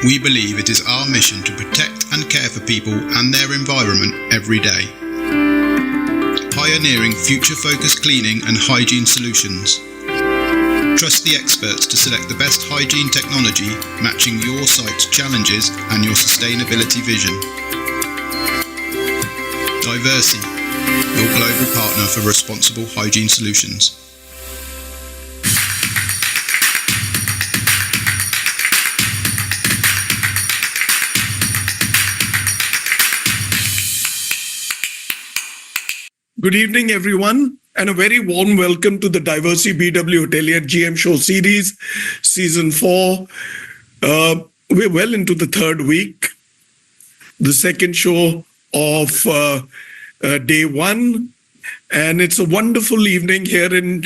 We believe it is our mission to protect and care for people and their environment every day. Pioneering future-focused cleaning and hygiene solutions. Trust the experts to select the best hygiene technology matching your site's challenges and your sustainability vision. Diversey, your global partner for responsible hygiene solutions. Good evening, everyone, and a very warm welcome to the Diversey BW Hotelier GM Show Series, Season 4. We're well into the third week, the second show of day one, and it's a wonderful evening here in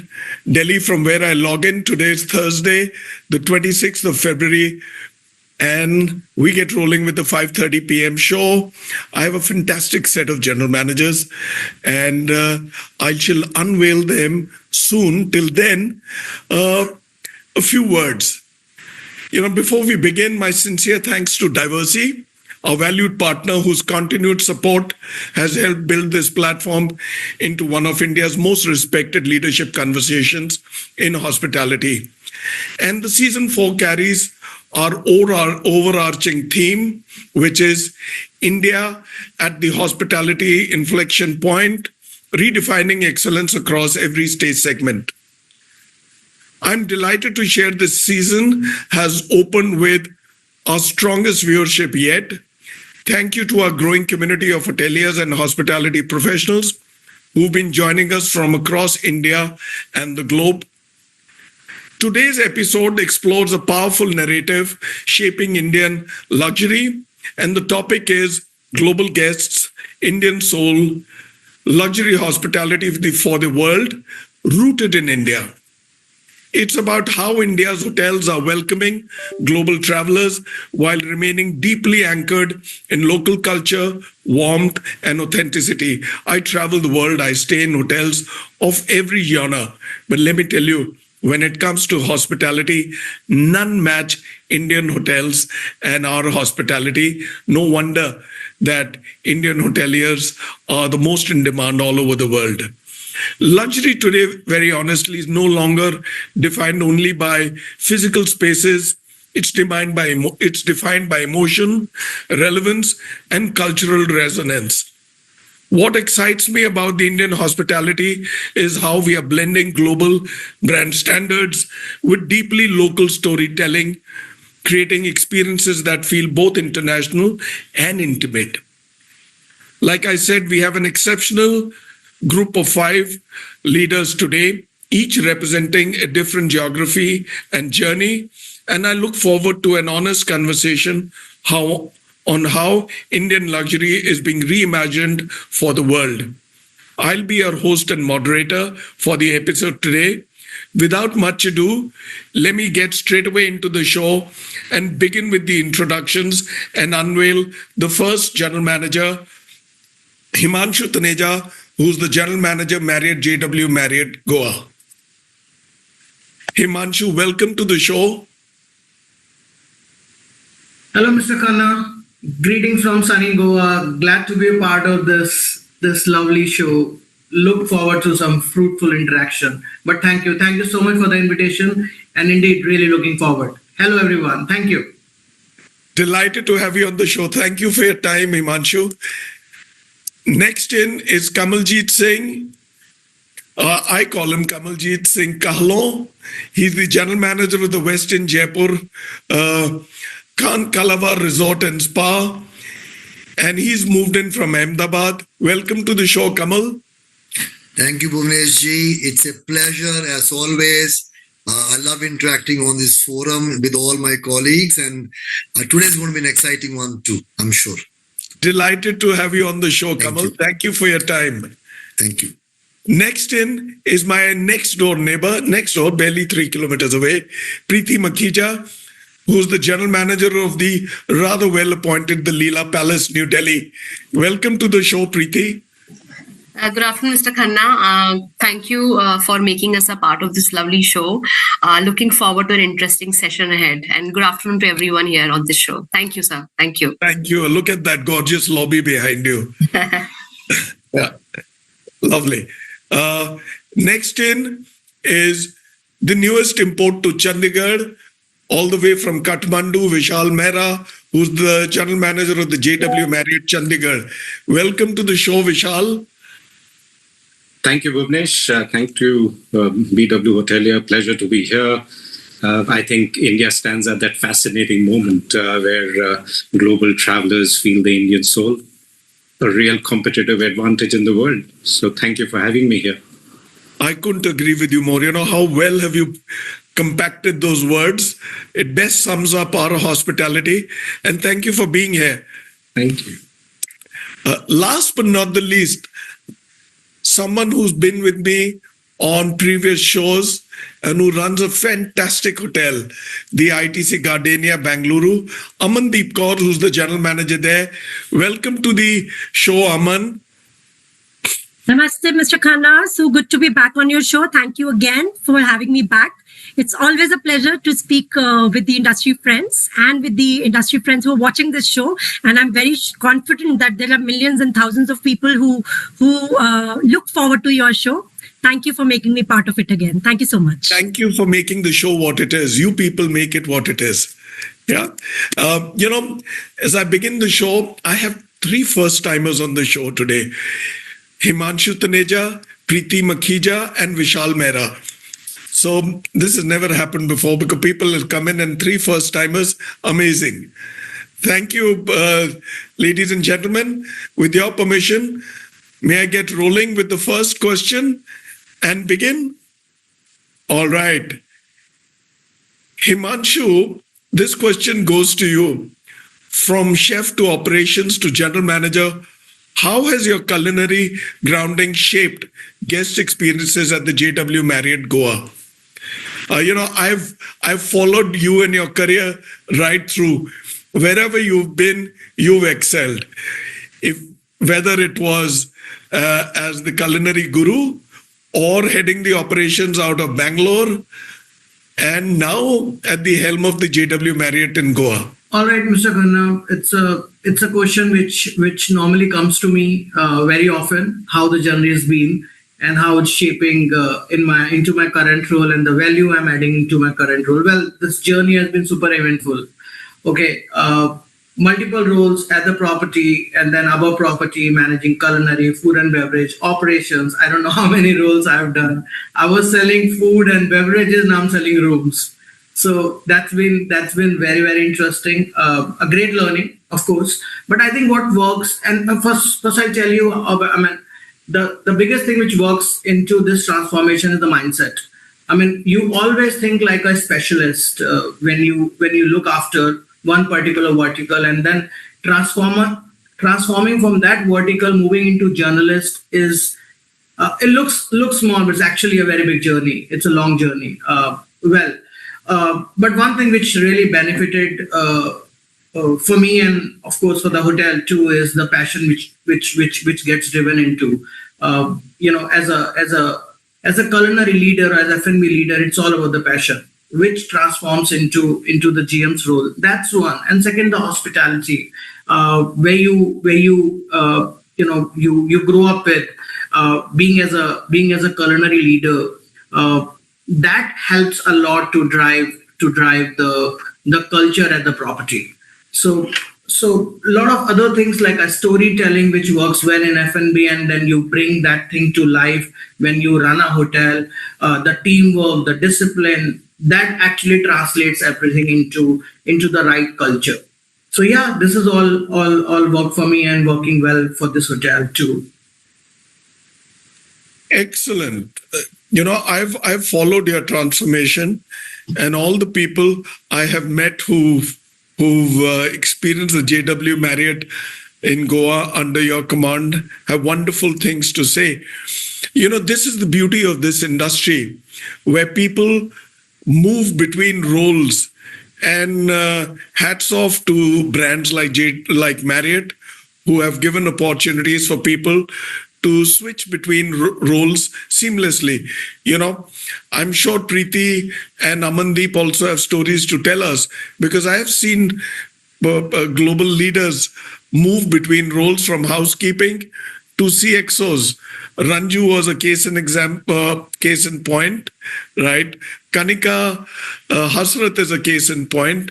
Delhi from where I log in. Today is Thursday, the 26th of February, and we get rolling with the 5:30 p.m. show. I have a fantastic set of general managers, and I shall unveil them soon. Till then, a few words. Before we begin, my sincere thanks to Diversey, our valued partner whose continued support has helped build this platform into one of India's most respected leadership conversations in hospitality. And the season 4 carries our overarching theme, which is India at the hospitality inflection point, redefining excellence across every stage segment. I'm delighted to share this season has opened with our strongest viewership yet. Thank you to our growing community of hoteliers and hospitality professionals who've been joining us from across India and the globe. Today's episode explores a powerful narrative shaping Indian luxury, and the topic is Global Guests, Indian Soul, Luxury Hospitality for the World, Rooted in India. It's about how India's hotels are welcoming global travelers while remaining deeply anchored in local culture, warmth, and authenticity. I travel the world, I stay in hotels of every genre, but let me tell you, when it comes to hospitality, none match Indian hotels and our hospitality. No wonder that Indian hoteliers are the most in demand all over the world. Luxury today, very honestly, is no longer defined only by physical spaces. It's defined by emotion, relevance, and cultural resonance. What excites me about the Indian hospitality is how we are blending global brand standards with deeply local storytelling, creating experiences that feel both international and intimate. Like I said, we have an exceptional group of 5 leaders today, each representing a different geography and journey. And I look forward to an honest conversation on how Indian luxury is being reimagined for the world. I'll be your host and moderator for the episode today. Without much ado, let me get straight away into the show and begin with the introductions and unveil the first general manager, Himanshu Taneja, who's the general manager, Marriott JW Marriott, Goa. Himanshu, welcome to the show. Hello, Mr. Khanna. Greetings from sunny Goa. Glad to be a part of this lovely show. Look forward to some fruitful interaction. But thank you so much for the invitation, and indeed really looking forward. Hello, everyone. Thank you. Delighted to have you on the show. Thank you for your time, Himanshu. Next in is Kamaljit Singh. I call him Kamaljit Singh Kahlon. He's the general manager of the Westin Jaipur Kant Kalwar Resort and Spa, and he's moved in from Ahmedabad. Welcome to the show, Kamal. Thank you, Bhuvanesh ji. It's a pleasure as always. I love interacting on this forum with all my colleagues, and today's going to be an exciting one too, I'm sure. Delighted to have you on the show, Kamal. Thank you for your time. Thank you. Next in is my next door neighbor, barely 3 kilometers away, Preeti Makhija, who's the general manager of the rather well-appointed the Leela Palace, New Delhi. Welcome to the show, Preeti. Good afternoon, Mr. Khanna. Thank you for making us a part of this lovely show. Looking forward to an interesting session ahead. And good afternoon to everyone here on this show. Thank you, sir. Thank you. Thank you. Look at that gorgeous lobby behind you. Yeah, lovely. Next in is the newest import to Chandigarh, all the way from Kathmandu, Vishal Mehra, who's the general manager of the JW Marriott Chandigarh. Welcome to the show, Vishal. Thank you, Bhuvanesh. Thank you, BW Hotelier. Pleasure to be here. I think India stands at that fascinating moment where global travelers feel the Indian soul, a real competitive advantage in the world. So thank you for having me here. I couldn't agree with you more. You know, how well have you compacted those words? It best sums up our hospitality. And thank you for being here. Thank you. Last but not the least, someone who's been with me on previous shows and who runs a fantastic hotel, the ITC Gardenia, Bengaluru, Amandeep Kaur, who's the general manager there. Welcome to the show, Aman. Namaste, Mr. Khanna. So good to be back on your show. Thank you again for having me back. It's always a pleasure to speak with the industry friends and with the industry friends who are watching this show. And I'm very confident that there are millions and thousands of people who look forward to your show. Thank you for making me part of it again. Thank you so much. Thank you for making the show what it is. You people make it what it is. Yeah. You know, as I begin the show, I have 3 first-timers on the show today. Himanshu, Taneja, Preeti, Makhija, and Vishal Mehra. So this has never happened before because people will come in and 3 first-timers. Amazing. Thank you, ladies and gentlemen. With your permission, may I get rolling with the first question and begin? All right. Himanshu, this question goes to you. From chef to operations to general manager, how has your culinary grounding shaped guest experiences at the JW Marriott Goa? You know, I've followed you in your career right through. Wherever you've been, you've excelled. Whether it was as the culinary guru or heading the operations out of Bangalore, and now at the helm of the JW Marriott in Goa. All right, Mr. Khanna, it's a question which normally comes to me very often, how the journey has been and how it's shaping into my current role and the value I'm adding to my current role. Well, this journey has been super eventful. Okay, multiple roles at the property and then above property, managing culinary, food and beverage, operations. I don't know how many roles I've done. I was selling food and beverages, now I'm selling rooms. So that's been very, very interesting. A great learning, of course. But I think what works, and first I'll tell you, the biggest thing which works into this transformation is the mindset. I mean, you always think like a specialist when you look after one particular vertical, and then transforming from that vertical, moving into journalist is it looks small, but it's actually a very big journey. It's a long journey. But one thing which really benefited for me and of course for the hotel too is the passion which gets driven into as a culinary leader or as F&B leader, it's all about the passion which transforms into the GM's role. That's one. And second, the hospitality where you grow up with being as a culinary leader. That helps a lot to drive the culture at the property. So a lot of other things like a storytelling which works well in F&B, and then you bring that thing to life when you run a hotel. The teamwork, the discipline, that actually translates everything into the right culture. So yeah, this is all work for me and working well for this hotel too. Excellent. You know, I've followed your transformation, and all the people I have met who've experienced the JW Marriott in Goa under your command have wonderful things to say. You know, this is the beauty of this industry, where people move between roles, and hats off to brands like Marriott, who have given opportunities for people to switch between roles seamlessly. I'm sure Preeti and Amandeep also have stories to tell us, because I have seen global leaders move between roles from housekeeping to CXOs. Ranju was a case in point, right? Kanika Hasrat is a case in point.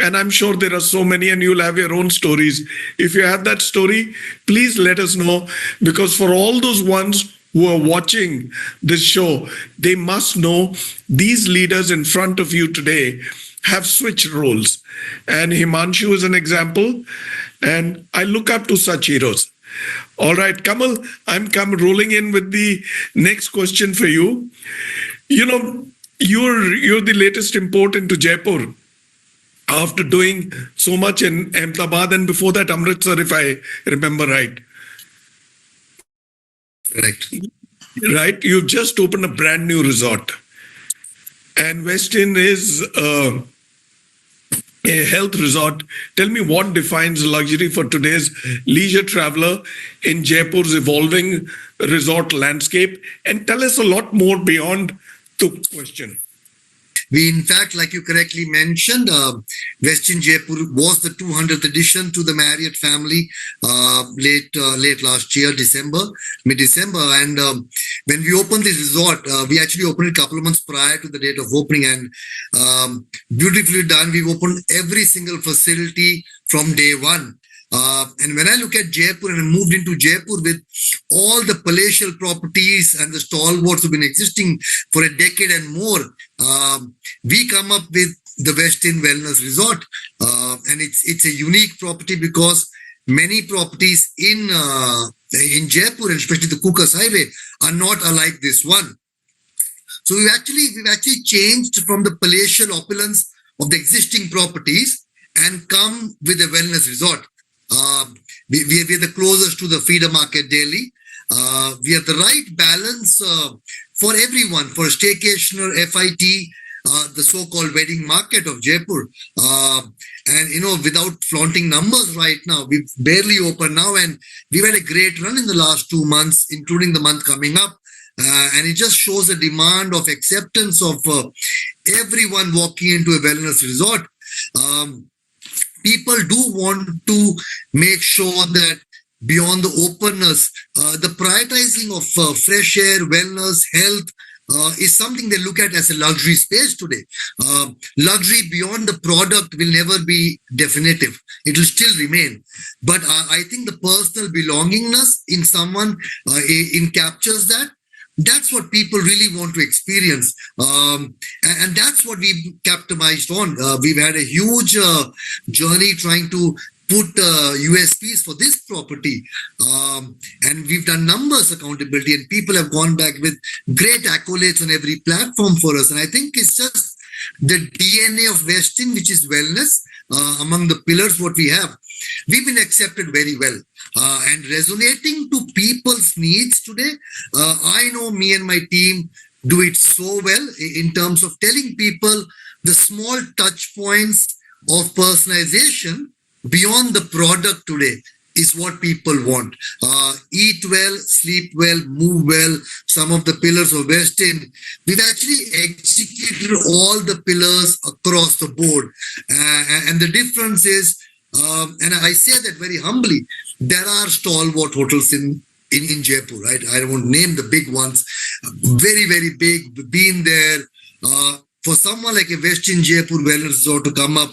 And I'm sure there are so many, and you'll have your own stories. If you have that story, please let us know, because for all those ones who are watching this show, they must know these leaders in front of you today have switched roles. And Himanshu is an example, and I look up to such heroes. All right, Kamal, I'm rolling in with the next question for you. You're the latest import into Jaipur, after doing so much in Ahmedabad and before that Amritsar, if I remember right. Correct. Right? You've just opened a brand new resort. And Westin is a health resort. Tell me what defines luxury for today's leisure traveler in Jaipur's evolving resort landscape, and tell us a lot more beyond the question. We, in fact, like you correctly mentioned, Westin Jaipur was the 200th edition to the Marriott family late last year, mid-December. And when we opened this resort, we actually opened it a couple of months prior to the date of opening, and beautifully done. We've opened every single facility from day one. And when I look at Jaipur, and I moved into Jaipur with all the palatial properties and the stalwarts who've been existing for a decade and more, we come up with the Westin Wellness Resort. And it's a unique property because many properties in Jaipur, and especially the Kukas Highway, are not alike this one. So we've actually changed from the palatial opulence of the existing properties and come with a wellness resort. We are the closest to the feeder market daily. We have the right balance for everyone, for staycationer, FIT, the so-called wedding market of Jaipur. And, without flaunting numbers right now, we've barely opened now, and we've had a great run in the last 2 months, including the month coming up. And it just shows a demand of acceptance of everyone walking into a wellness resort. People do want to make sure that beyond the openness, the prioritizing of fresh air, wellness, health is something they look at as a luxury space today. Luxury beyond the product will never be definitive. It will still remain. But I think the personal belongingness in someone captures that. That's what people really want to experience. And that's what we've capitalized on. We've had a huge journey trying to put USPs for this property. And we've done numbers accountability, and people have gone back with great accolades on every platform for us. And I think it's just the DNA of Westin, which is wellness, among the pillars what we have. We've been accepted very well. And resonating to people's needs today. I know me and my team do it so well in terms of telling people the small touch points of personalization beyond the product today is what people want. Eat well, sleep well, move well, some of the pillars of Westin. We've actually executed all the pillars across the board. And the difference is, and I say that very humbly, there are stalwart hotels in Jaipur, right? I won't name the big ones. Very, very big, been there. For someone like a Westin Jaipur Wellness Resort to come up,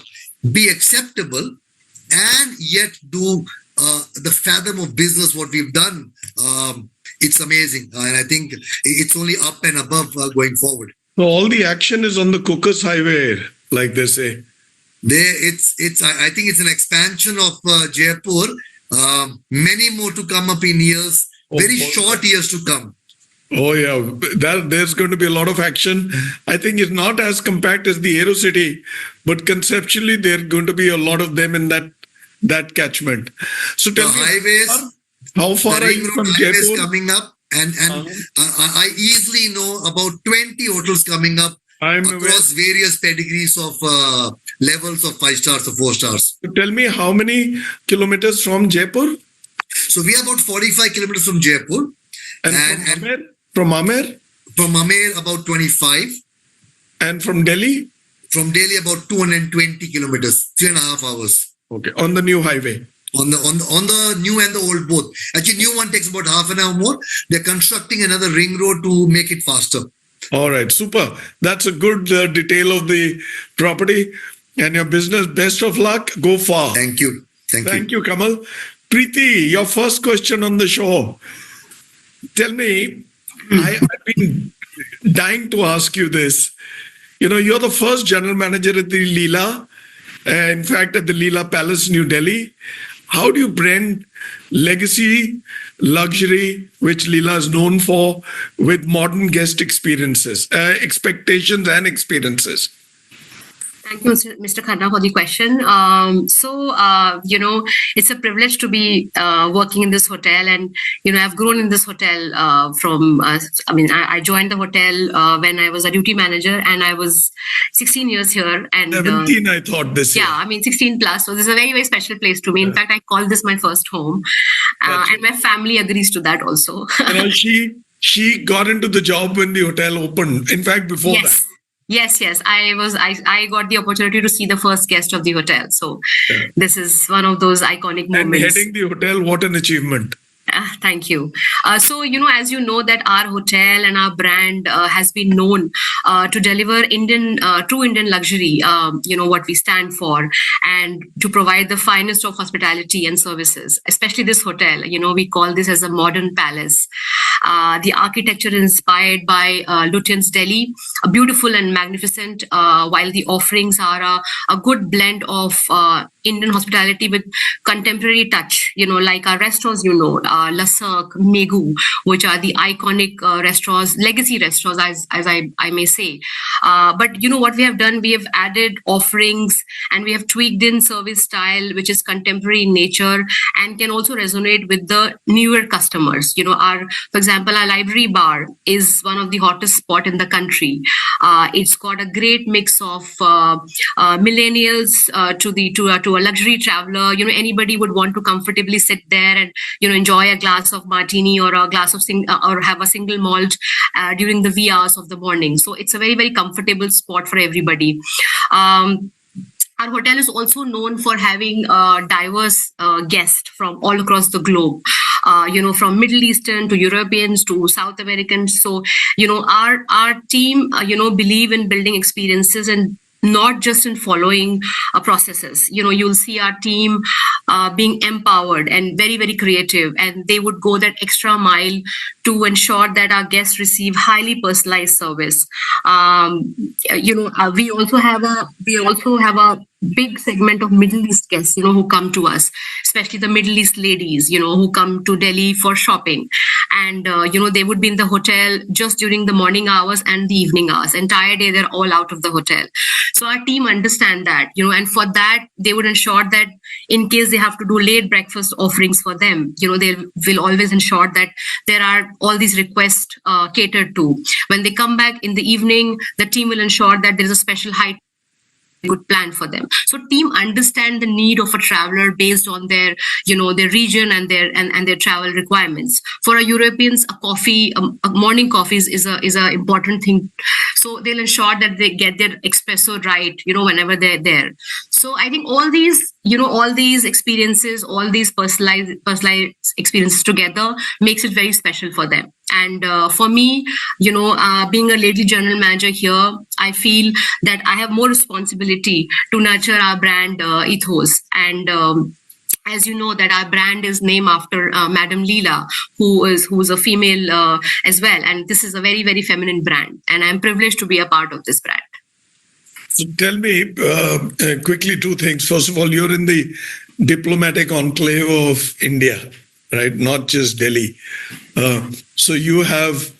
be acceptable, and yet do the fathom of business what we've done, it's amazing. And I think it's only up and above going forward. So all the action is on the Kukas Highway, like they say. I think it's an expansion of Jaipur. Many more to come up in years, short years to come. Oh yeah, there's going to be a lot of action. I think it's not as compact as the Aero City, but conceptually there are going to be a lot of them in that catchment. So tell me, highways, how far are you from Jaipur? Coming up, and I easily know about 20 hotels coming up across various pedigrees of levels of 5 stars or 4 stars. So tell me, how many kilometers from Jaipur? So we are about 45 kilometers from Jaipur. And from Amer? From Amer, about 25. And from Delhi? From Delhi, about 220 kilometers, 3.5 hours. Okay, on the new highway. On the new and the old both. Actually, new one takes about half an hour more. They're constructing another ring road to make it faster. All right, super. That's a good detail of the property and your business. Best of luck. Go far. Thank you. Thank you, Kamal. Preeti, your first question on the show. Tell me, I've been dying to ask you this. You know, you're the first general manager at the Leela, in fact, at the Leela Palace, New Delhi. How do you blend legacy, luxury, which Leela is known for, with modern guest experiences, expectations and experiences? Thank you, Mr. Khanna, for the question. It's a privilege to be working in this hotel, and I've grown in this hotel I joined the hotel when I was a duty manager, and I was 16 years here. And 17, I thought this year. Yeah, 16 plus. So this is a very, very special place to me. In fact, I call this my first home, and my family agrees to that also. She got into the job when the hotel opened. In fact, before that. Yes. I got the opportunity to see the first guest of the hotel. So This is one of those iconic moments. And heading the hotel, what an achievement. Thank you. As you know that our hotel and our brand has been known to deliver true Indian luxury, what we stand for, and to provide the finest of hospitality and services, especially this hotel. We call this as a modern palace. The architecture is inspired by Lutyens Delhi, beautiful and magnificent, while the offerings are a good blend of Indian hospitality with contemporary touch, like our restaurants, Lassak, Megu, which are the iconic restaurants, legacy restaurants, as I may say. But what we have done, we have added offerings and we have tweaked in service style, which is contemporary in nature and can also resonate with the newer customers. For example, our library bar is one of the hottest spot in the country. It's got a great mix of millennials to a luxury traveler. Anybody would want to comfortably sit there and enjoy a glass of martini or a glass of or have a single malt during the wee hours of the morning. So it's a very, very comfortable spot for everybody. Our hotel is also known for having diverse guests from all across the globe. From Middle Eastern to Europeans to South Americans. So, our team, believe in building experiences and not just in following processes. You'll see our team being empowered and very, very creative, and they would go that extra mile to ensure that our guests receive highly personalized service. We also have a big segment of Middle East guests, who come to us, especially the Middle East ladies, who come to Delhi for shopping. And, they would be in the hotel just during the morning hours and the evening hours. Entire day, they're all out of the hotel. So our team understand that, and for that, they would ensure that in case they have to do late breakfast offerings for them, they will always ensure that there are all these requests catered to. When they come back in the evening, the team will ensure that there's a special high good plan for them. So team understand the need of a traveler based on their region and their travel requirements. For a Europeans, a morning coffee is a important thing. So they'll ensure that they get their espresso right, whenever they're there. So I think all these experiences, all these personalized experiences together makes it very special for them. And for me, being a lady general manager here, I feel that I have more responsibility to nurture our brand ethos. And as you know, that our brand is named after Madam Leela, who is a female as well. And this is a very, very feminine brand. And I'm privileged to be a part of this brand. So tell me quickly two things. First of all, you're in the diplomatic enclave of India, right? Not just Delhi. So you have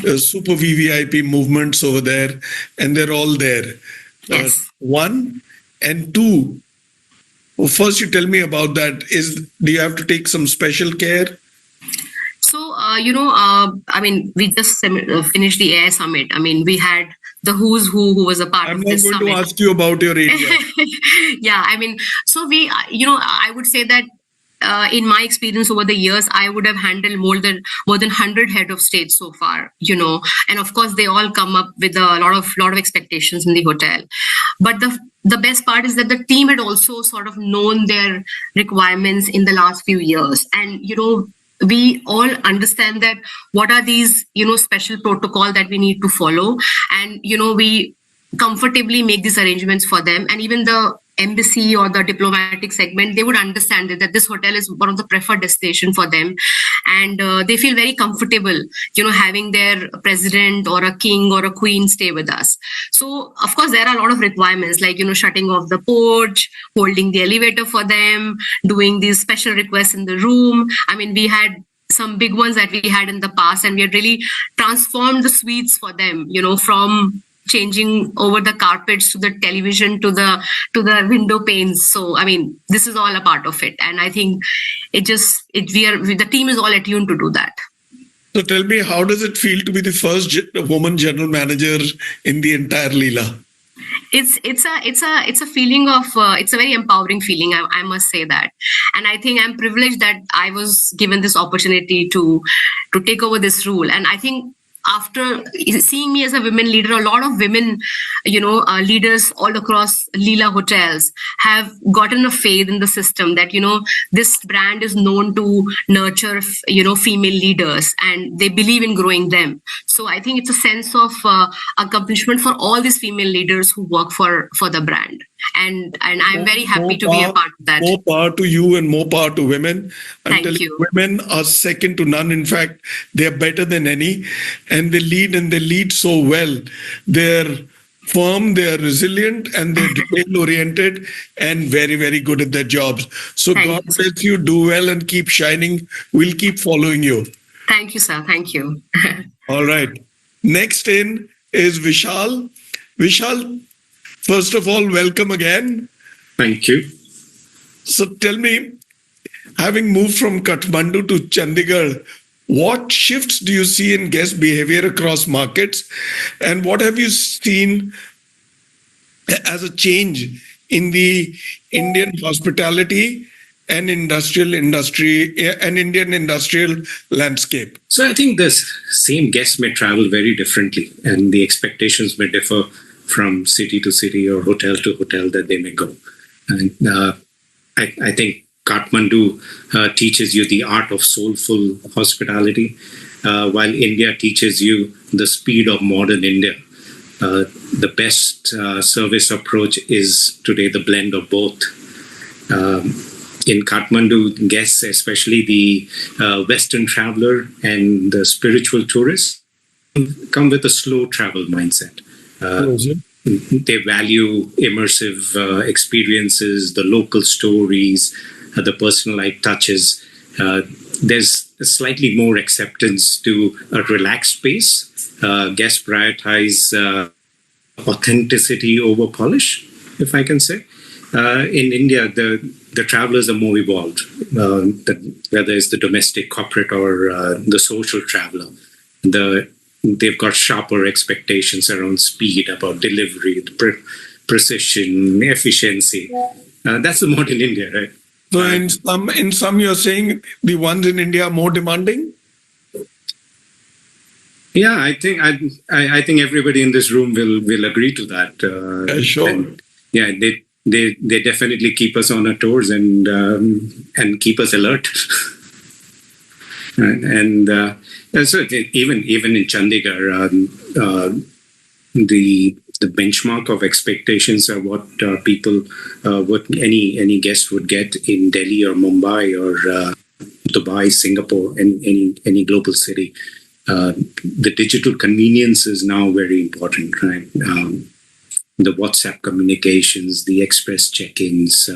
super VVIP movements over there, and they're all there. Yes. One, and two, well, first you tell me about that. Do you have to take some special care? So, we just finished the Air Summit. We had the who's who was a part of this summit. I'm not going to ask you about your area. Yeah, so we, I would say that in my experience over the years, I would have handled more than 100 head of state so far, and of course they all come up with a lot of expectations in the hotel. But the best part is that the team had also sort of known their requirements in the last few years, and we all understand that what are these special protocol that we need to follow, and we comfortably make these arrangements for them. And even the embassy or the diplomatic segment, they would understand that this hotel is one of the preferred destination for them, and they feel very comfortable having their president or a king or a queen stay with us. So of course there are a lot of requirements, like shutting off the porch, holding the elevator for them, doing these special requests in the room. I mean, we had some big ones that we had in the past, and we had really transformed the suites for them, from changing over the carpets to the television to the window panes. So I mean, this is all a part of it, and I think the team is all attuned to do that. So tell me, how does it feel to be the first woman general manager in the entire Leela? It's a feeling of it's a very empowering feeling, I must say that. And I think I'm privileged that I was given this opportunity to take over this role. And I think after seeing me as a women leader, a lot of women, leaders all across Leela hotels have gotten a faith in the system that, this brand is known to nurture, female leaders, and they believe in growing them. So I think it's a sense of accomplishment for all these female leaders who work for the brand. And I'm very happy to be a part of that. More power to you and more power to women. Thank you. Women are second to none. In fact, they are better than any. And they lead so well. They're firm, they're resilient, and they're detail-oriented and very, very good at their jobs. So God bless you, do well and keep shining. We'll keep following you. Thank you, sir. Thank you. All right. Next in is Vishal. Vishal, first of all, welcome again. Thank you. So tell me, having moved from Kathmandu to Chandigarh, what shifts do you see in guest behavior across markets? And what have you seen as a change in the Indian hospitality and Indian industrial landscape? So I think the same guests may travel very differently, and the expectations may differ from city to city or hotel to hotel that they may go. And I think Kathmandu teaches you the art of soulful hospitality, while India teaches you the speed of modern India. The best service approach is today the blend of both. In Kathmandu, guests, especially the Western traveler and the spiritual tourist, come with a slow travel mindset. They value immersive experiences, the local stories, the personalized touches. There's slightly more acceptance to a relaxed pace. Guests prioritize authenticity over polish, if I can say. In India, the travelers are more evolved, whether it's the domestic, corporate, or the social traveler. They've got sharper expectations around speed, about delivery, precision, efficiency. That's the modern India, right? So in some, you're saying the ones in India are more demanding? Yeah, I think everybody in this room will agree to that. Sure. And, yeah, they definitely keep us on our toes and keep us alert. And so even in Chandigarh, the benchmark of expectations are what what any guest would get in Delhi or Mumbai or Dubai, Singapore, and any global city. The digital convenience is now very important, right? The WhatsApp communications, the express check-ins,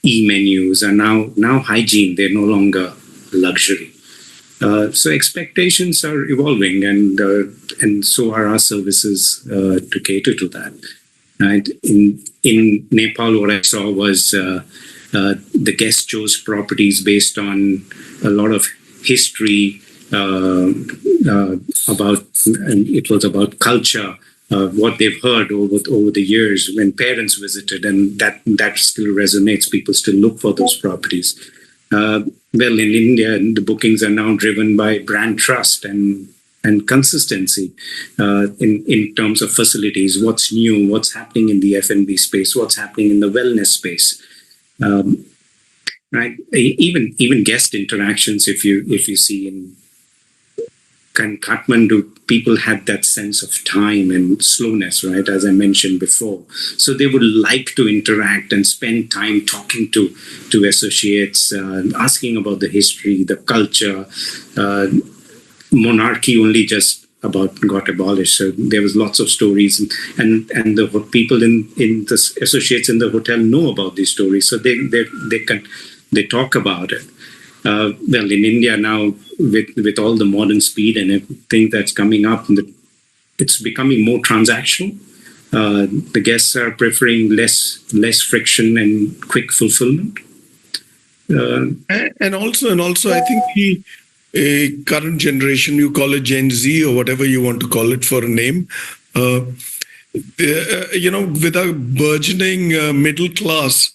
e-menus are now hygiene. They're no longer luxury. So expectations are evolving, and so are our services to cater to that. Right? In Nepal, what I saw was the guests chose properties based on a lot of history about, and it was about culture, what they've heard over the years when parents visited, and that still resonates. People still look for those properties. Well, in India, the bookings are now driven by brand trust and consistency in terms of facilities. What's new? What's happening in the F&B space? What's happening in the wellness space? Right. Even guest interactions. If you see in Kathmandu, people had that sense of time and slowness, right? As I mentioned before. So they would like to interact and spend time talking to associates, asking about the history, the culture. Monarchy only just about got abolished. So there was lots of stories, and the people in the associates in the hotel know about these stories. So they talk about it. Well, in India now, with all the modern speed and everything that's coming up, it's becoming more transactional. The guests are preferring less friction and quick fulfillment. And also, I think the current generation, you call it Gen Z or whatever you want to call it for a name, with a burgeoning middle class,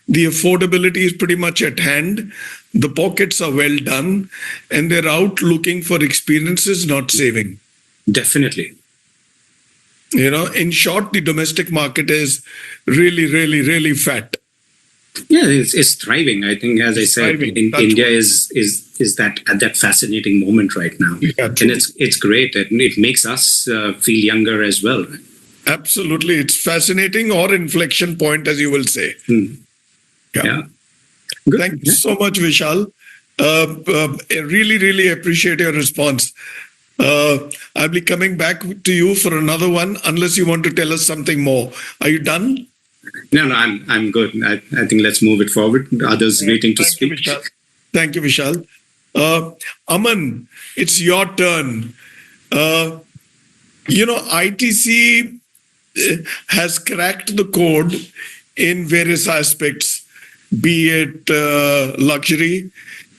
the affordability is pretty much at hand. The pockets are well done, and they're out looking for experiences, not saving. Definitely. In short, the domestic market is really, really, really fat. Yeah, it's thriving. I think, as I said, India is that at that fascinating moment right now, and it's great, and it makes us feel younger as well. Absolutely, it's fascinating, or inflection point, as you will say. Yeah. Thank you so much, Vishal. I really, really appreciate your response. I'll be coming back to you for another one, unless you want to tell us something more. Are you done? No, I'm good. I think let's move it forward. Others waiting to speak. Thank you, Vishal. Aman, it's your turn. ITC has cracked the code in various aspects, be it luxury,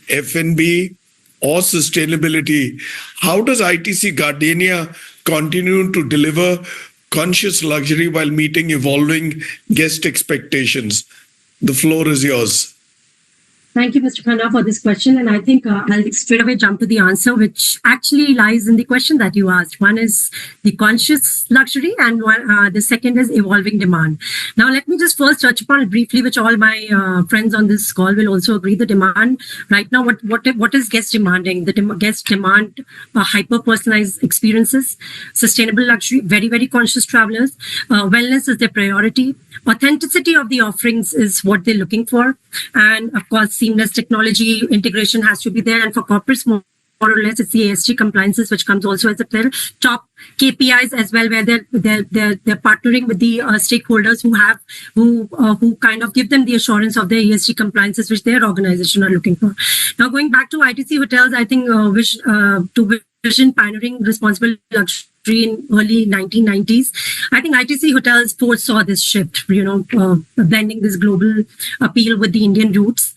F&B, or sustainability. How does ITC Gardenia continue to deliver conscious luxury while meeting evolving guest expectations? The floor is yours. Thank you, Mr. Khanna, for this question. And I think I'll straight away jump to the answer, which actually lies in the question that you asked. One is the conscious luxury, and the second is evolving demand. Now, let me just first touch upon it briefly, which all my friends on this call will also agree. The demand right now, what is guest demanding? The guests demand hyper-personalized experiences, sustainable luxury, very, very conscious travelers. Wellness is their priority. Authenticity of the offerings is what they're looking for. And of course, seamless technology integration has to be there. And for corporates, more or less, it's the ESG compliances, which comes also as a clear top KPIs as well, where they're partnering with the stakeholders who kind of give them the assurance of their ESG compliances, which their organization are looking for. Now, going back to ITC hotels, I think to vision pioneering responsible luxury in early 1990s. I think ITC hotels foresaw this shift, blending this global appeal with the Indian roots.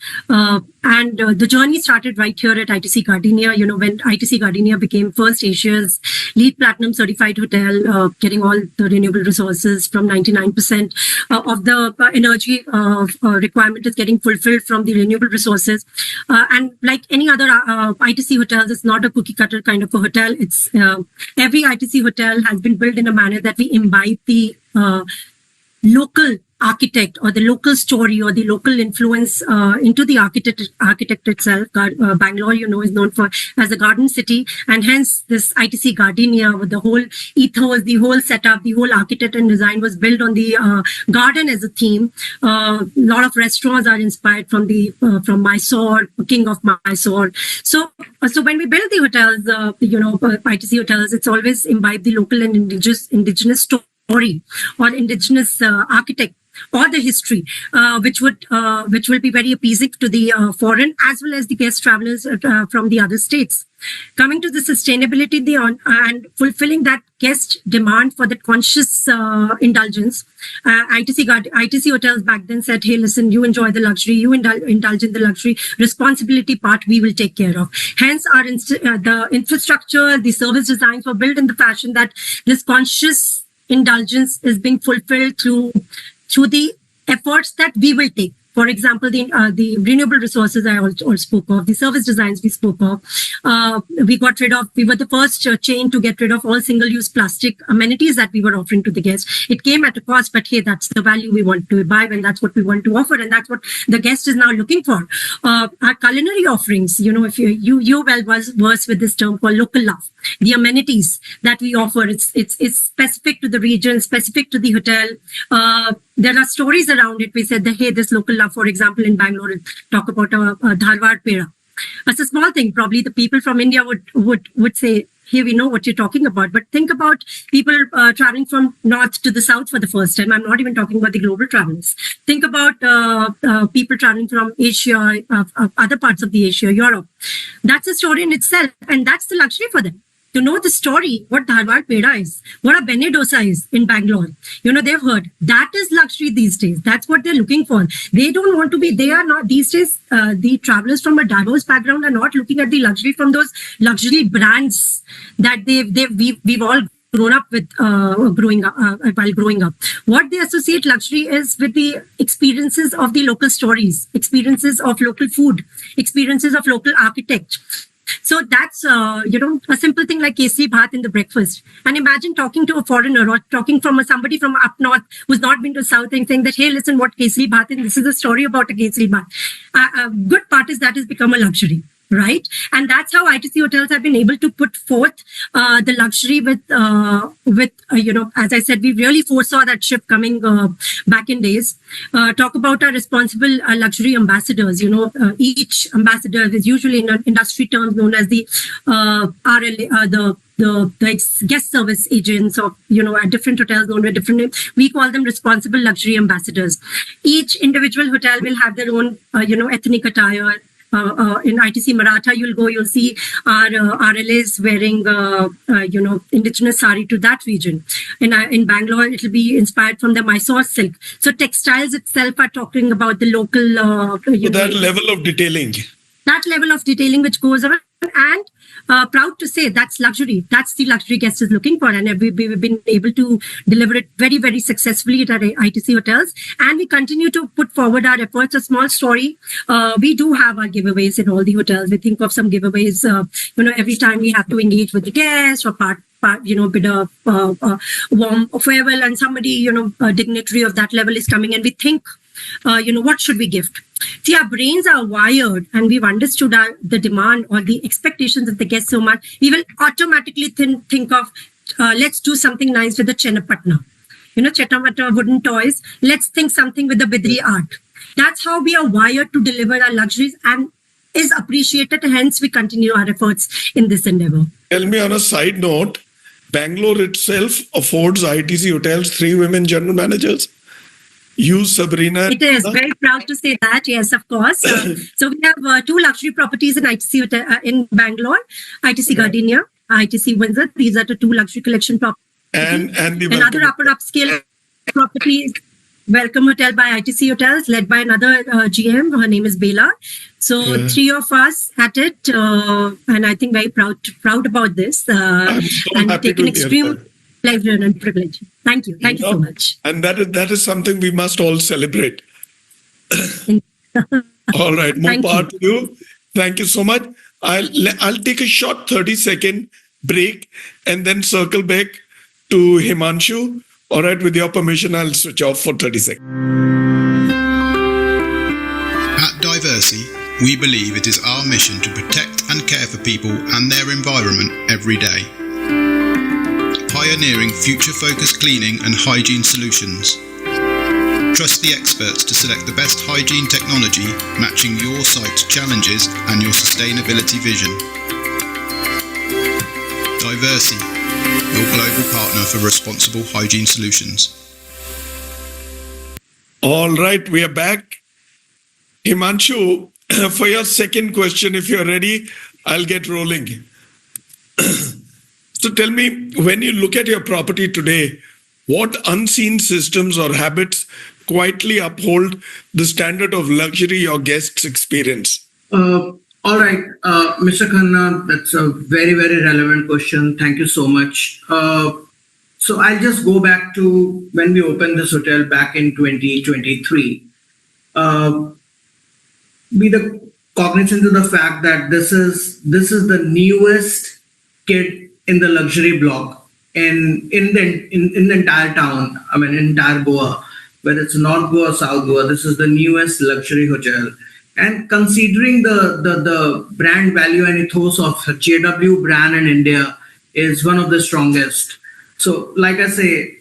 And the journey started right here at ITC Gardenia, when ITC Gardenia became first Asia's LEED Platinum certified hotel, getting all the renewable resources from 99% of the energy requirement is getting fulfilled from the renewable resources. And like any other ITC hotels, it's not a cookie cutter kind of a hotel. It's every ITC hotel has been built in a manner that we imbibe the local architect or the local story or the local influence into the architect itself. Bangalore, is known as a garden city, and hence this ITC Gardenia with the whole ethos, the whole setup, the whole architect and design was built on the garden as a theme. A lot of restaurants are inspired from Mysore, King of Mysore. So when we build the hotels, ITC hotels, it's always imbibe the local and indigenous story or indigenous architect or the history, which will be very appeasing to the foreign as well as the guest travelers from the other states. Coming to the sustainability and fulfilling that guest demand for that conscious indulgence, ITC hotels back then said, hey, listen, you enjoy the luxury, you indulge in the luxury, responsibility part we will take care of. Hence, the infrastructure, the service designs were built in the fashion that this conscious indulgence is being fulfilled through the efforts that we will take. For example, the renewable resources I also spoke of, the service designs we spoke of. We were the first chain to get rid of all single-use plastic amenities that we were offering to the guests. It came at a cost, but hey, that's the value we want to buy, and that's what we want to offer, and that's what the guest is now looking for. Our culinary offerings, if you well versed with this term called local love. The amenities that we offer, it's specific to the region, specific to the hotel. There are stories around it. We said that, hey, this local love, for example, in Bangalore, talk about a Dharwad pera. It's a small thing. Probably the people from India would say, hey, we know what you're talking about. But think about people traveling from north to the south for the first time. I'm not even talking about the global travelers. Think about people traveling from Asia, other parts of the Asia, Europe. That's a story in itself. And that's the luxury for them. To know the story, what Dharwad peda is, what a bene dosa is in Bangalore. They've heard. That is luxury these days. That's what they're looking for. They don't want to be, they are not, these days, the travelers from a diverse background are not looking at the luxury from those luxury brands that we've all grown up with while growing up. What they associate luxury is with the experiences of the local stories, experiences of local food, experiences of local architecture. So that's, a simple thing like kesari bhat in the breakfast. And imagine talking to a foreigner or talking from somebody from up north who's not been to south and saying that, hey, listen, what kesari bhat is, this is a story about a kesari bhat. Good part is that has become a luxury. Right. And that's how ITC hotels have been able to put forth the luxury with as I said, we really foresaw that shift coming back in days. Talk about our responsible luxury ambassadors. Each ambassador is usually in an industry terms known as the RLA, the guest service agents of, at different hotels known with different names. We call them responsible luxury ambassadors. Each individual hotel will have their own, ethnic attire. In ITC Maratha, you'll see our RLAs wearing, indigenous sari to that region. In Bangalore, it'll be inspired from the Mysore silk. So textiles itself are talking about the local, that level of detailing. That level of detailing which goes around, and proud to say that's luxury. That's the luxury guest is looking for, and we've been able to deliver it very, very successfully at our ITC hotels. And we continue to put forward our efforts. A small story: we do have our giveaways in all the hotels. We think of some giveaways. Every time we have to engage with the guests or bid a warm farewell, and somebody, a dignitary of that level is coming, and we think, what should we gift? See, our brains are wired, and we've understood the demand or the expectations of the guests so much. We will automatically think of, let's do something nice with the Chenapatna. Chettamata wooden toys. Let's think something with the Bidri art. That's how we are wired to deliver our luxuries, and is appreciated. Hence, we continue our efforts in this endeavor. Tell me on a side note, Bangalore itself affords ITC hotels 3 women general managers. You, Sabrina. It is very proud to say that. Yes, of course. So we have 2 luxury properties in ITC hotel, in Bangalore, ITC Gardenia, ITC Windsor. These are the 2 luxury collection properties. And the another upper upscale property, Welcome Hotel by ITC Hotels, led by another GM. Her name is Leela. So 3 of us at it, and I think very proud about this. I'm so and happy taken to extreme pleasure and privilege. Thank you. Thank you so much. And that is something we must all celebrate. All right, more power to you. Thank you so much. I'll take a short 30-second break and then circle back to Himanshu. All right, with your permission, I'll switch off for 30 seconds. At Diversey, we believe it is our mission to protect and care for people and their environment every day. Pioneering future-focused cleaning and hygiene solutions. Trust the experts to select the best hygiene technology matching your site's challenges and your sustainability vision. Diversey, your global partner for responsible hygiene solutions. All right, we are back. Himanshu, for your second question, if you're ready, I'll get rolling. So tell me, when you look at your property today, what unseen systems or habits quietly uphold the standard of luxury your guests experience? All right, Mr. Khanna, that's a very, very relevant question. Thank you so much. So So I'll just go back to when we opened this hotel back in 2023. Be the cognizant of the fact that this is the newest kid in the luxury block in the entire town. I mean, entire Goa, whether it's North Goa, South Goa. This is the newest luxury hotel. And considering the brand value and ethos of JW brand in India is one of the strongest. So, like I say,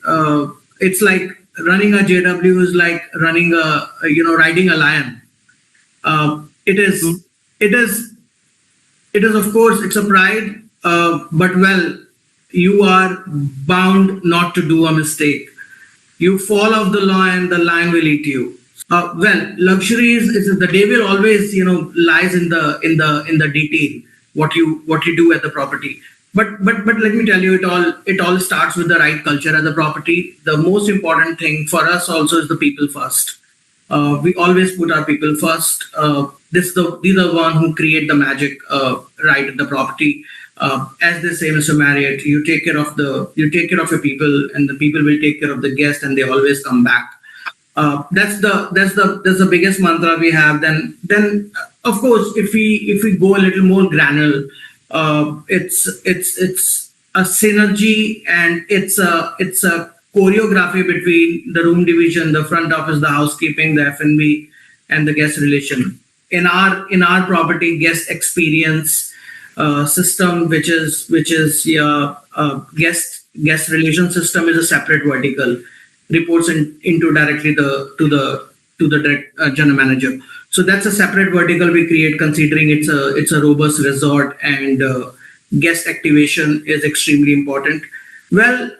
it's like running a JW is like running riding a lion. It is, of course, it's a pride, but well, you are bound not to do a mistake. You fall off the lion, the lion will eat you. Well, luxury is the devil always, lies in the detail, what you do at the property. But let me tell you, it all starts with the right culture at the property. The most important thing for us also is the people first. We always put our people first. These are the one who create the magic right at the property. As they say, Mr. Marriott, you take care of your people, and the people will take care of the guest, and they always come back. That's the biggest mantra we have. Then of course, if we go a little more granular, it's a synergy, and it's a choreography between the room division, the front office, the housekeeping, the F&B, and the guest relation. In our property, guest experience system, which is guest relation system, is a separate vertical. Reports into directly to the direct general manager. So that's a separate vertical we create, considering it's a robust resort, and guest activation is extremely important. Well,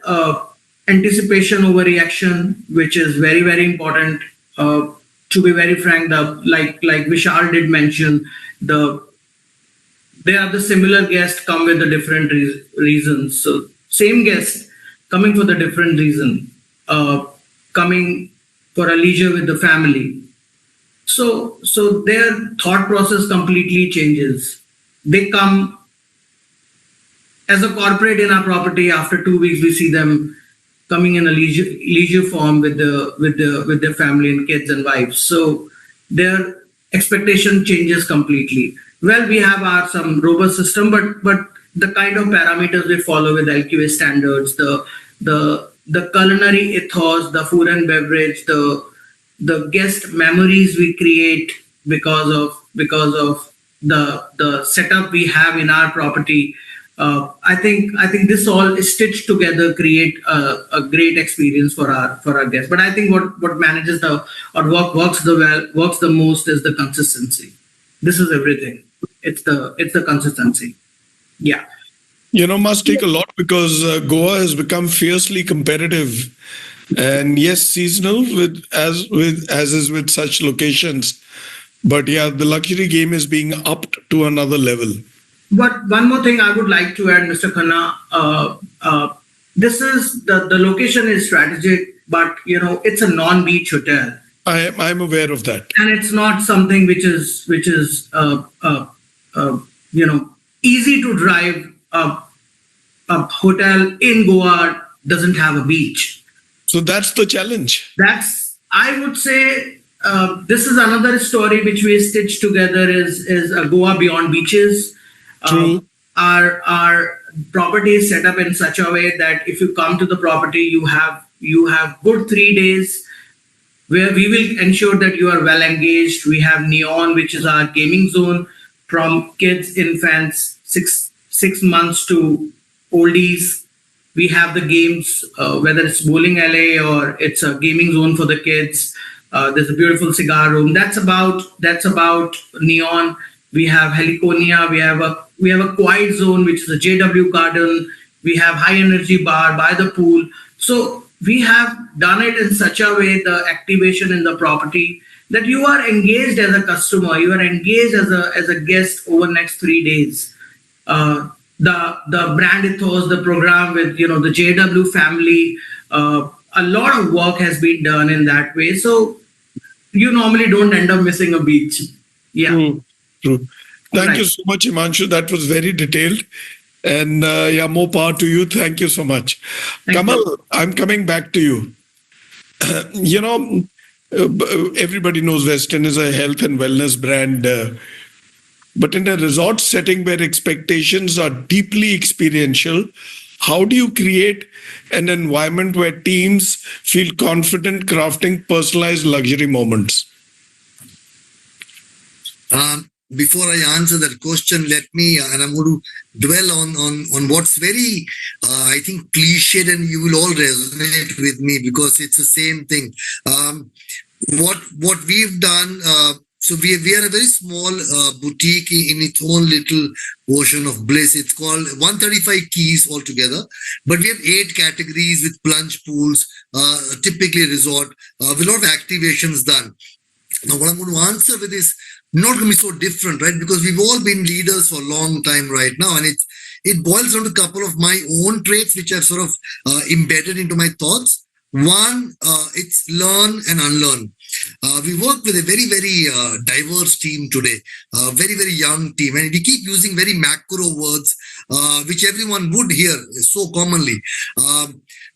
anticipation over reaction, which is very, very important. To be very frank, like Vishal did mention, there are the similar guests come with the different reasons. So same guest coming for the different reason. Coming for a leisure with the family. So their thought process completely changes. They come as a corporate in our property. After 2 weeks, we see them coming in a leisure form with their family and kids and wives. So their expectation changes completely. Well, we have some robust system, but the kind of parameters we follow with LQA standards, the culinary ethos, the food and beverage, the guest memories we create because of the setup we have in our property. I think this all is stitched together, create a great experience for our guests. But I think what manages works the most is the consistency. This is everything. It's the consistency. Yeah. Must take a lot, because Goa has become fiercely competitive, and yes, seasonal as is with such locations. But yeah, the luxury game is being upped to another level. But one more thing I would like to add, Mr. Khanna, this is the location is strategic, but it's a non-beach hotel. I'm aware of that, and it's not something which is easy to drive. A hotel in Goa doesn't have a beach. So that's the challenge. I would say, this is another story which we stitched together is Goa beyond beaches. True. Our property is set up in such a way that if you come to the property, you have good 3 days where we will ensure that you are well engaged. We have Neon, which is our gaming zone, from kids, infants, six months to oldies. We have the games, whether it's bowling alley or it's a gaming zone for the kids. There's a beautiful cigar room. That's about Neon. We have Heliconia. We have a quiet zone, which is a JW garden. We have high energy bar by the pool. So we have done it in such a way, the activation in the property, that you are engaged as a customer, you are engaged as a guest over next 3 days. The brand ethos, the program with the JW family, a lot of work has been done in that way. So you normally don't end up missing a beach. Yeah. True. Thank you so much, Himanshu. That was very detailed. And more power to you. Thank you so much. Kamal, I'm coming back to you. Everybody knows Westin is a health and wellness brand. But in a resort setting where expectations are deeply experiential, how do you create an environment where teams feel confident crafting personalized luxury moments? Before I answer that question, let me, and I'm going to dwell on what's very, I think, cliched, and you will all resonate with me because it's the same thing. What we've done, so we are a very small boutique in its own little ocean of bliss. It's called 135 keys altogether, but we have 8 categories with plunge pools, typically a resort, with a lot of activations done. Now, what I'm going to answer with is not going to be so different, right? Because we've all been leaders for a long time right now, and it boils down to a couple of my own traits which I've sort of embedded into my thoughts. One, it's learn and unlearn. We work with a very, very diverse team today, very, very young team, and we keep using very macro words, which everyone would hear so commonly.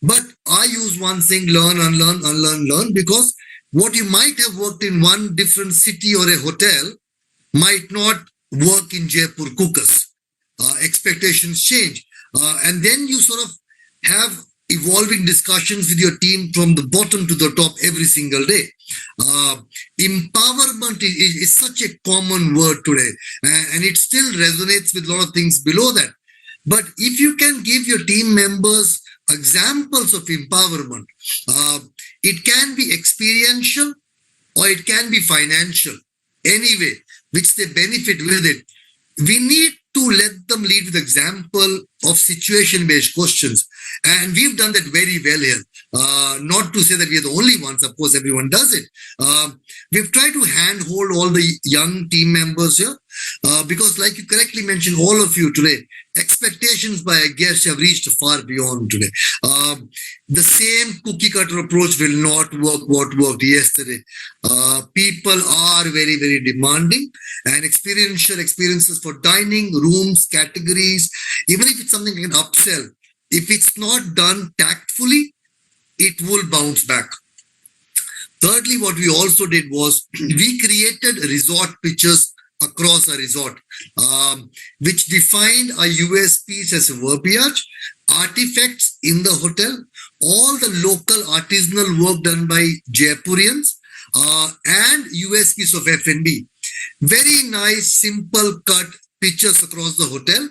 But I use one thing, learn, unlearn, unlearn, learn, because what you might have worked in one different city or a hotel might not work in Jaipur Kukas. Expectations change. And then you sort of have evolving discussions with your team from the bottom to the top every single day. Empowerment is such a common word today, and it still resonates with a lot of things below that. But if you can give your team members examples of empowerment, it can be experiential or it can be financial. Anyway, which they benefit with it. We need to let them lead with example of situation-based questions. And we've done that very well here. Not to say that we are the only ones, of course, everyone does it. We've tried to handhold all the young team members here because, like you correctly mentioned, all of you today, expectations by a guest have reached far beyond today. The same cookie cutter approach will not work what worked yesterday. People are very, very demanding, and experiential experiences for dining, rooms, categories, even if it's something like an upsell, if it's not done tactfully, it will bounce back. Thirdly, what we also did was we created resort pitches across a resort, which defined our USPs as a verbiage, artifacts in the hotel, all the local artisanal work done by Jaipurians, and USPs of F&B. Very nice, simple cut pictures across the hotel,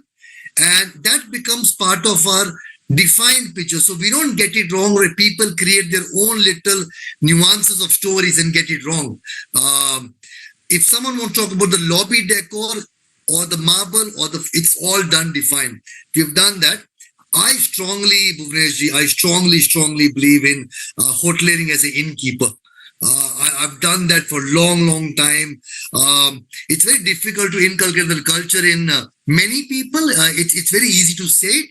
and that becomes part of our defined picture. So we don't get it wrong where people create their own little nuances of stories and get it wrong. If someone wants to talk about the lobby decor or the marble or it's all done defined. We've done that. I strongly, Bhuvanesh, I strongly believe in hoteliering as an innkeeper. I've done that for a long time. It's very difficult to inculcate the culture in many people. It's very easy to say it.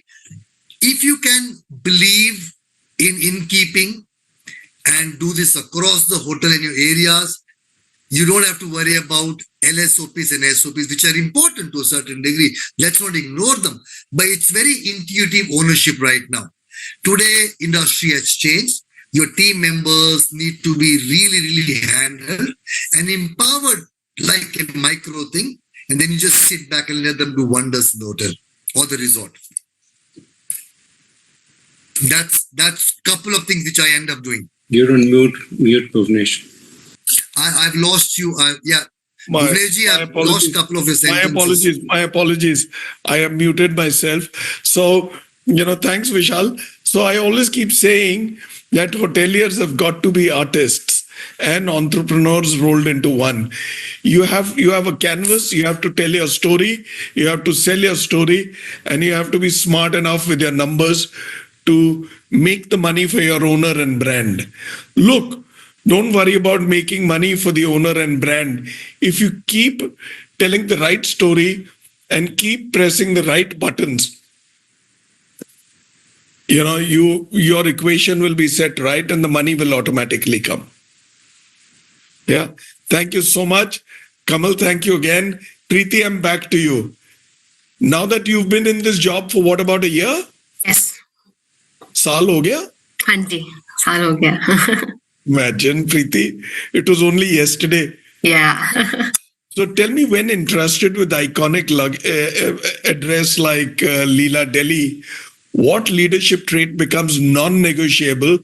If you can believe in innkeeping and do this across the hotel in your areas, you don't have to worry about LSOPs and SOPs, which are important to a certain degree. Let's not ignore them. But it's very intuitive ownership right now. Today, industry has changed. Your team members need to be really handled and empowered like a micro thing. And then you just sit back and let them do wonders in the hotel or the resort. That's a couple of things which I end up doing. You're on mute, Bhuvanesh. I've lost you. Bhuvanesh, I've lost a couple of your sentences. My apologies. I have muted myself. So, thanks, Vishal. So I always keep saying that hoteliers have got to be artists and entrepreneurs rolled into one. You have a canvas, you have to tell your story, you have to sell your story, and you have to be smart enough with your numbers to make the money for your owner and brand. Look, don't worry about making money for the owner and brand. If you keep telling the right story and keep pressing the right buttons, your equation will be set right and the money will automatically come. Yeah. Thank you so much. Kamal, thank you again. Preeti, I'm back to you. Now that you've been in this job for what, about a year? Yes. Saal ho gaya? हाँ जी, साल हो गया. Imagine, Preeti, it was only yesterday. Yeah. So tell me, when entrusted with iconic address like Leela Delhi, what leadership trait becomes non-negotiable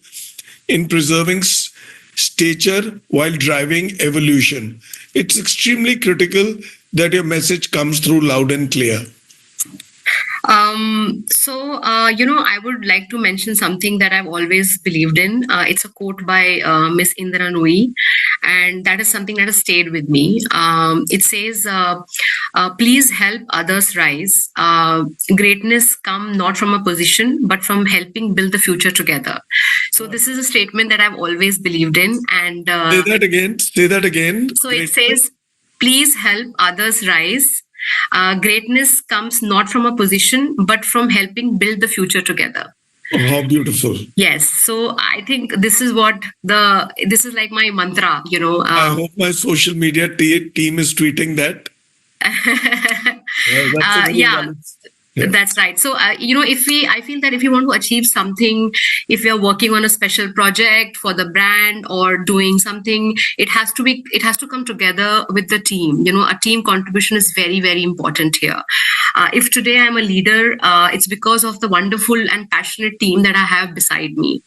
in preserving stature while driving evolution? It's extremely critical that your message comes through loud and clear. I would like to mention something that I've always believed in. It's a quote by Miss Indira Nooyi, and that is something that has stayed with me. It says, please help others rise. Greatness come not from a position, but from helping build the future together. So this is a statement that I've always believed in. And Say that again. So it says, please help others rise. Greatness comes not from a position, but from helping build the future together. Oh, how beautiful. Yes. So I think this is like my mantra, I hope my social media team is tweeting that. That's right. So, I feel that if you want to achieve something, if you're working on a special project for the brand or doing something, it has to come together with the team. A team contribution is very, very important here. If today I'm a leader, it's because of the wonderful and passionate team that I have beside me.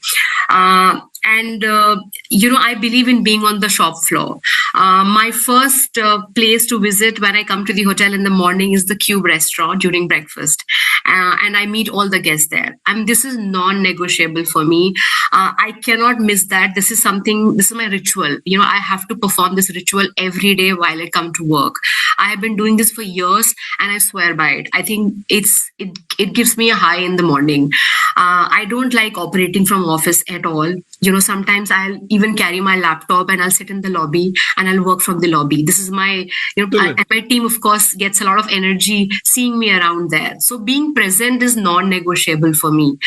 I believe in being on the shop floor. My first place to visit when I come to the hotel in the morning is the Cube restaurant during breakfast. And I meet all the guests there. And this is non-negotiable for me. I cannot miss that. This is my ritual. I have to perform this ritual every day while I come to work. I have been doing this for years and I swear by it. I think it gives me a high in the morning. I don't like operating from office at all. Sometimes I'll even carry my laptop and I'll sit in the lobby and I'll work from the lobby. This is my, my team, of course, gets a lot of energy seeing me around there. So being present is non-negotiable for me.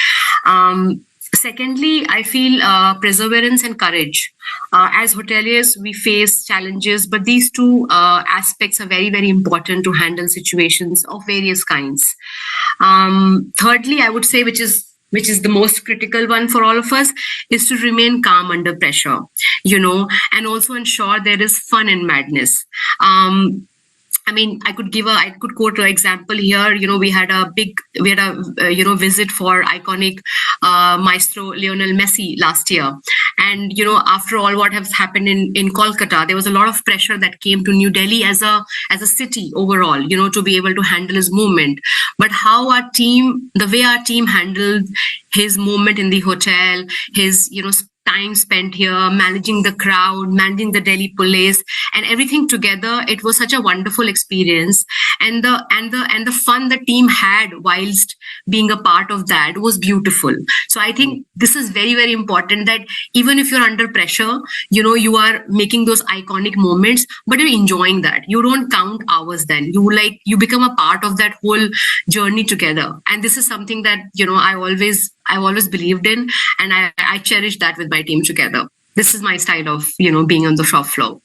Secondly, I feel perseverance and courage. As hoteliers, we face challenges, but these two aspects are very, very important to handle situations of various kinds. Thirdly, I would say, which is the most critical one for all of us, is to remain calm under pressure, and also ensure there is fun and madness. I could quote an example here. We had a visit for iconic maestro Lionel Messi last year. And, after all what has happened in Kolkata, there was a lot of pressure that came to New Delhi as a city overall, to be able to handle his movement. But the way our team handled his movement in the hotel, his, time spent here, managing the crowd, managing the Delhi police, and everything together, it was such a wonderful experience. And the fun the team had whilst being a part of that was beautiful. So I think this is very, very important, that even if you're under pressure, you are making those iconic moments, but you're enjoying that. You don't count hours then. You become a part of that whole journey together. And this is something that, I've always believed in, and I cherish that with my team together. This is my style of, being on the shop floor.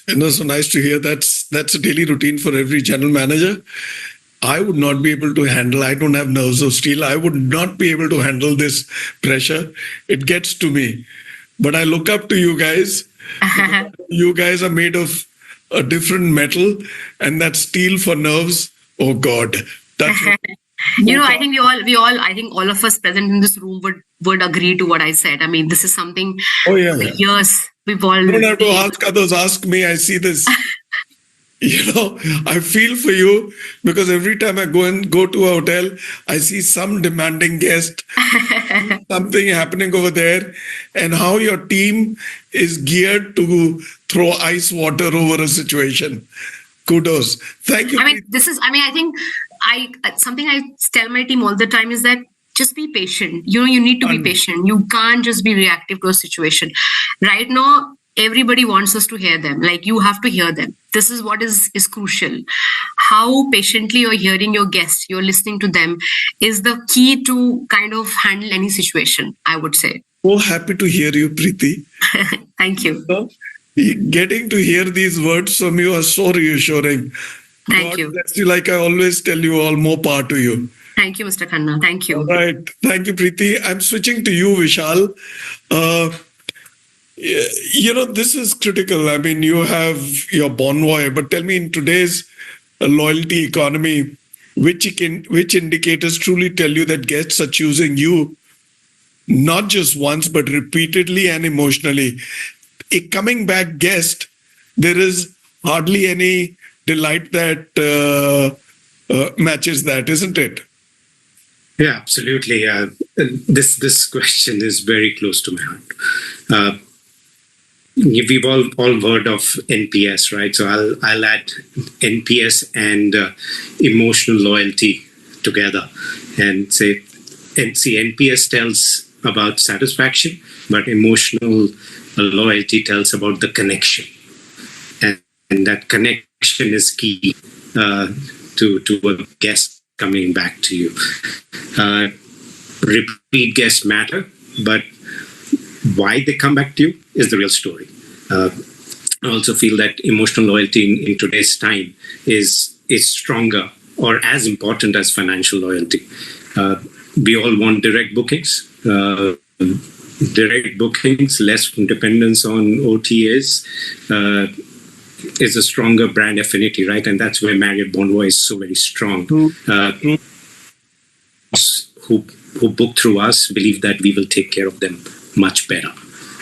And it's so nice to hear. That's a daily routine for every general manager. I would not be able to handle. I don't have nerves of steel. I would not be able to handle this pressure. It gets to me. But I look up to you guys. You guys are made of a different metal, and that steel for nerves. Oh God, that's. I think I think all of us present in this room would agree to what I said. This is something. Oh yeah. For years we've all. You don't have to ask others. Ask me. I see this. I feel for you, because every time I go to a hotel, I see some demanding guest, something happening over there, and how your team is geared to throw ice water over a situation. Kudos. Thank you. I think something I tell my team all the time is that just be patient. You need to be patient. You can't just be reactive to a situation. Right now, everybody wants us to hear them. You have to hear them. This is what is crucial. How patiently you're hearing your guests, you're listening to them, is the key to kind of handle any situation, I would say. So happy to hear you, Preeti. Thank you. Getting to hear these words from you are so reassuring. Thank God you. bless you. Like I always tell you all, more power to you. Thank you, Mr. Khanna. Thank you. All right. Thank you, Preeti. I'm switching to you, Vishal. This is critical. I mean, you have your bonvoy, but tell me, in today's loyalty economy, which indicators truly tell you that guests are choosing you not just once, but repeatedly and emotionally? A coming back guest, there is hardly any delight that matches that, isn't it? Yeah, absolutely. This question is very close to my heart. We've all heard of NPS, right? So I'll add NPS and emotional loyalty together, and see, NPS tells about satisfaction, but emotional loyalty tells about the connection, and that connection is key to a guest coming back to you. Repeat guests matter, but why they come back to you is the real story. I also feel that emotional loyalty in today's time is stronger or as important as financial loyalty. We all want direct bookings. Direct bookings, less dependence on OTAs, is a stronger brand affinity, right? And that's where Marriott Bonvoy is so very strong. Who book through us believe that we will take care of them much better.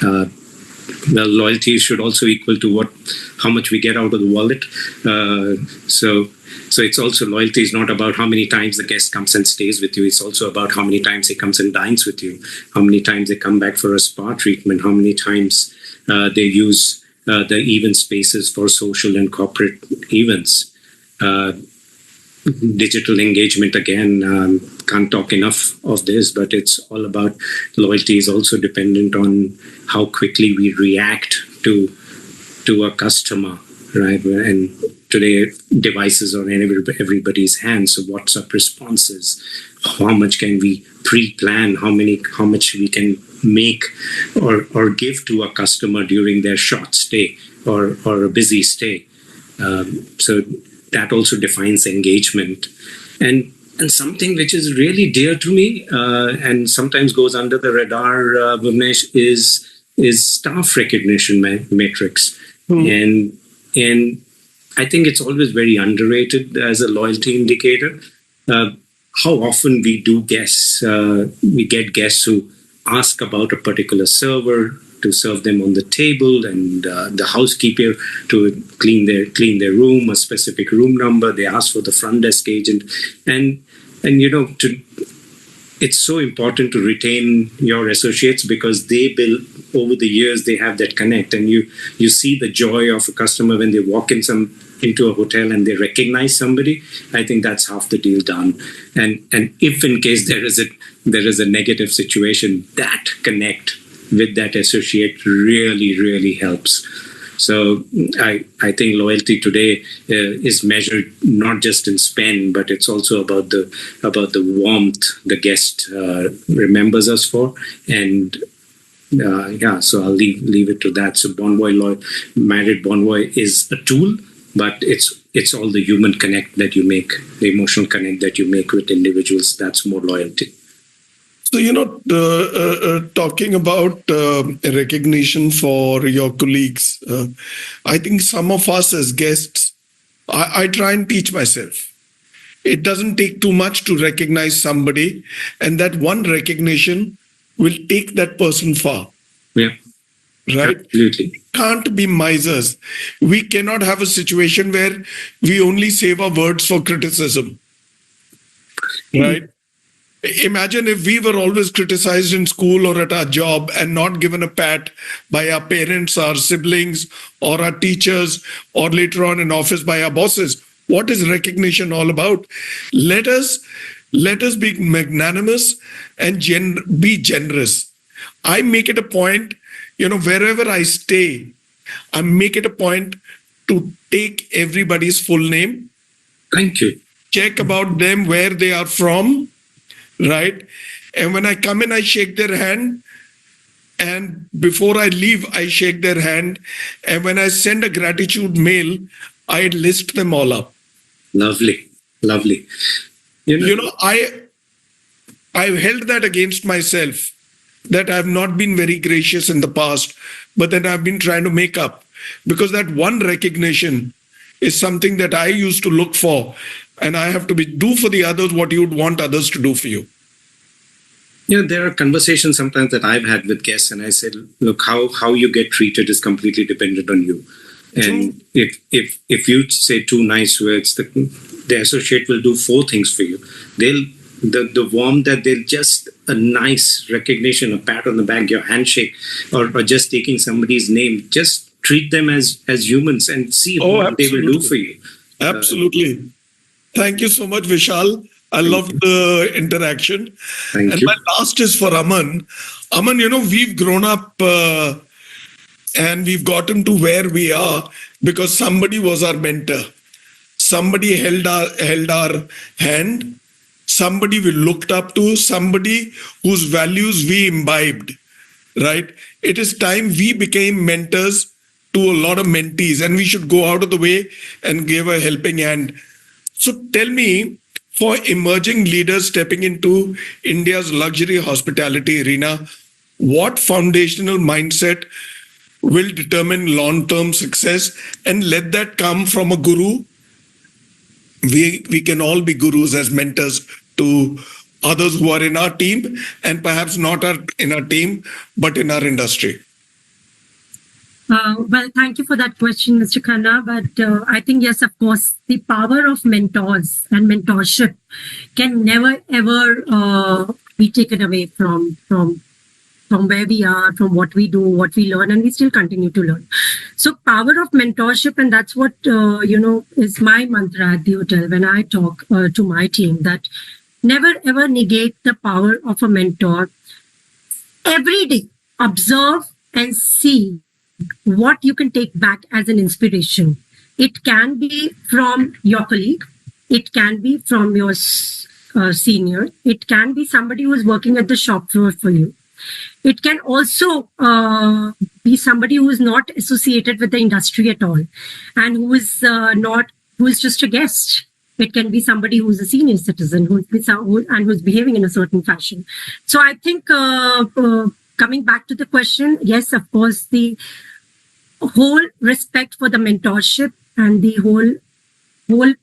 The loyalty should also equal to how much we get out of the wallet. So it's also, loyalty is not about how many times the guest comes and stays with you. It's also about how many times he comes and dines with you, how many times they come back for a spa treatment, how many times they use the event spaces for social and corporate events. Digital engagement, again, can't talk enough of this, but it's all about, loyalty is also dependent on how quickly we react to a customer, right? And today devices are in everybody's hands, so WhatsApp responses, how much can we pre-plan, how much we can make or give to a customer during their short stay or a busy stay. So that also defines engagement. And something which is really dear to me and sometimes goes under the radar, Bhuvanesh, is staff recognition metrics. And I think it's always very underrated as a loyalty indicator. How often we get guests who ask about a particular server to serve them on the table, and the housekeeper to clean their room, a specific room number. They ask for the front desk agent, and it's so important to retain your associates, because they build over the years. They have that connect, and you see the joy of a customer when they walk into a hotel and they recognize somebody. I think that's half the deal done. And if in case there is a negative situation, that connect with that associate really, really helps. So I think loyalty today is measured not just in spend, but it's also about the warmth the guest remembers us for. And so I'll leave it to that. So Marriott Bonvoy is a tool, but it's all the human connect that you make, the emotional connect that you make with individuals. That's more loyalty. So, talking about recognition for your colleagues, I think some of us as guests, I try and teach myself. It doesn't take too much to recognize somebody, and that one recognition will take that person far. Yeah. Right? Absolutely. We can't be misers. We cannot have a situation where we only save our words for criticism. Right? Imagine if we were always criticized in school or at our job and not given a pat by our parents, our siblings, or our teachers, or later on in office by our bosses. What is recognition all about? Let us be magnanimous and be generous. I make it a point, wherever I stay, I make it a point to take everybody's full name. Thank you. Check about them, where they are from. Right? And when I come in, I shake their hand. And before I leave, I shake their hand. And when I send a gratitude mail, I list them all up. Lovely. I've held that against myself, that I've not been very gracious in the past, but then I've been trying to make up, because that one recognition is something that I used to look for, and I have to do for the others what you would want others to do for you. There are conversations sometimes that I've had with guests, and I said, look, how you get treated is completely dependent on you. And if you say 2 nice words, the associate will do 4 things for you. The warmth that they'll just a nice recognition, a pat on the back, your handshake, or just taking somebody's name, just treat them as humans and see what they will do for you. Absolutely. Thank you so much, Vishal. I loved the interaction. Thank you. My last is for Aman. Aman, we've grown up and we've gotten to where we are because somebody was our mentor. Somebody held our hand. Somebody we looked up to. Somebody whose values we imbibed. Right? It is time we became mentors to a lot of mentees, and we should go out of the way and give a helping hand. So tell me, for emerging leaders stepping into India's luxury hospitality arena, what foundational mindset will determine long-term success, and let that come from a guru? We can all be gurus as mentors to others who are in our team, and perhaps not in our team, but in our industry. Well, thank you for that question, Mr. Khanna. But I think, yes, of course, the power of mentors and mentorship can never, ever be taken away from where we are, from what we do, what we learn, and we still continue to learn. So power of mentorship, and that's what, is my mantra at the hotel when I talk to my team, that never, ever negate the power of a mentor. Every day, observe and see what you can take back as an inspiration. It can be from your colleague. It can be from your senior. It can be somebody who is working at the shop floor for you. It can also be somebody who is not associated with the industry at all, and who is just a guest. It can be somebody who's a senior citizen who's behaving in a certain fashion. So I think coming back to the question, yes, of course, the whole respect for the mentorship and the whole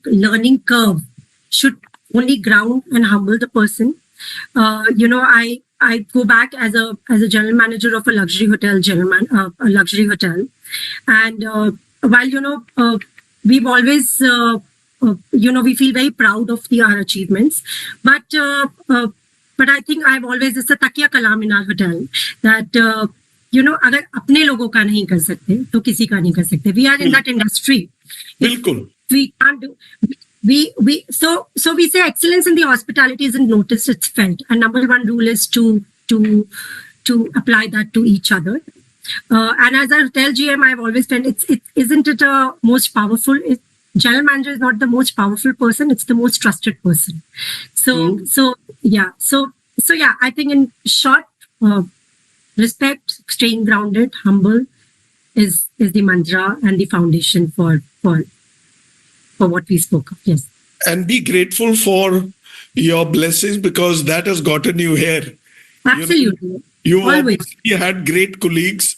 learning curve should only ground and humble the person. I go back as a general manager of a luxury hotel, and while we've always we feel very proud of our achievements, but I think I've always, it's a takiya kalam in our hotel that अगर अपने लोगों का नहीं कर सकते तो किसी का नहीं कर सकते. We are in that industry. बिल्कुल. We can't do. So we say excellence in the hospitality isn't noticed, it's felt. And number one rule is to apply that to each other. And as a hotel GM, I've always felt isn't it a most powerful? General manager is not the most powerful person; it's the most trusted person. So yeah. I think in short, respect, staying grounded, humble is the mantra and the foundation for what we spoke of. Yes. And be grateful for your blessings, because that has gotten you here. Absolutely. You obviously had great colleagues.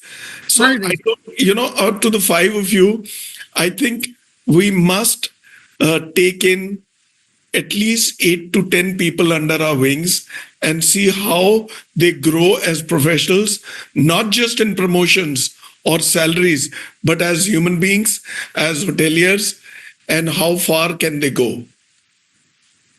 So out to the 5 of you, I think we must take in at least 8 to 10 people under our wings and see how they grow as professionals, not just in promotions or salaries, but as human beings, as hoteliers, and how far can they go?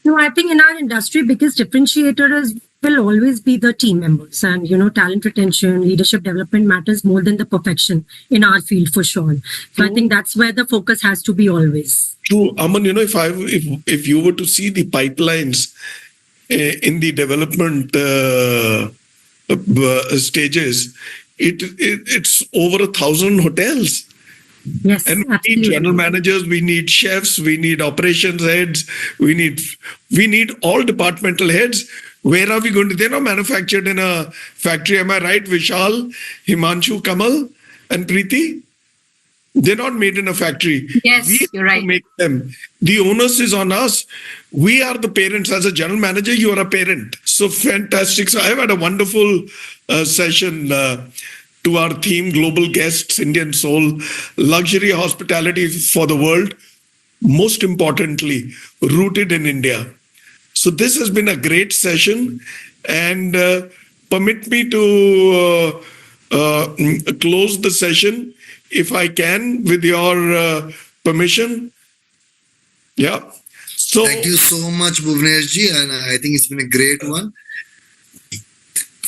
No, I think in our industry, biggest differentiator will always be the team members, and talent retention, leadership development matters more than the perfection in our field for sure. So I think that's where the focus has to be always. True, Aman. If you were to see the pipelines in the development stages, it's over 1,000 hotels. Yes, and we absolutely. need general managers, we need chefs, we need operations heads, we need all departmental heads. Where are we going to? They're not manufactured in a factory. Am I right, Vishal, Himanshu, Kamal, and Preeti? They're not made in a factory. Yes, We you're have to right. make them. The onus is on us. We are the parents. As a general manager, you are a parent. So fantastic. So I've had a wonderful session to our theme, Global Guests, Indian Soul, Luxury Hospitality for the World, most importantly, rooted in India. So this has been a great session, and permit me to close the session if I can, with your permission. Yeah. So Thank you so much, Bhuvanesh ji, and I think it's been a great one.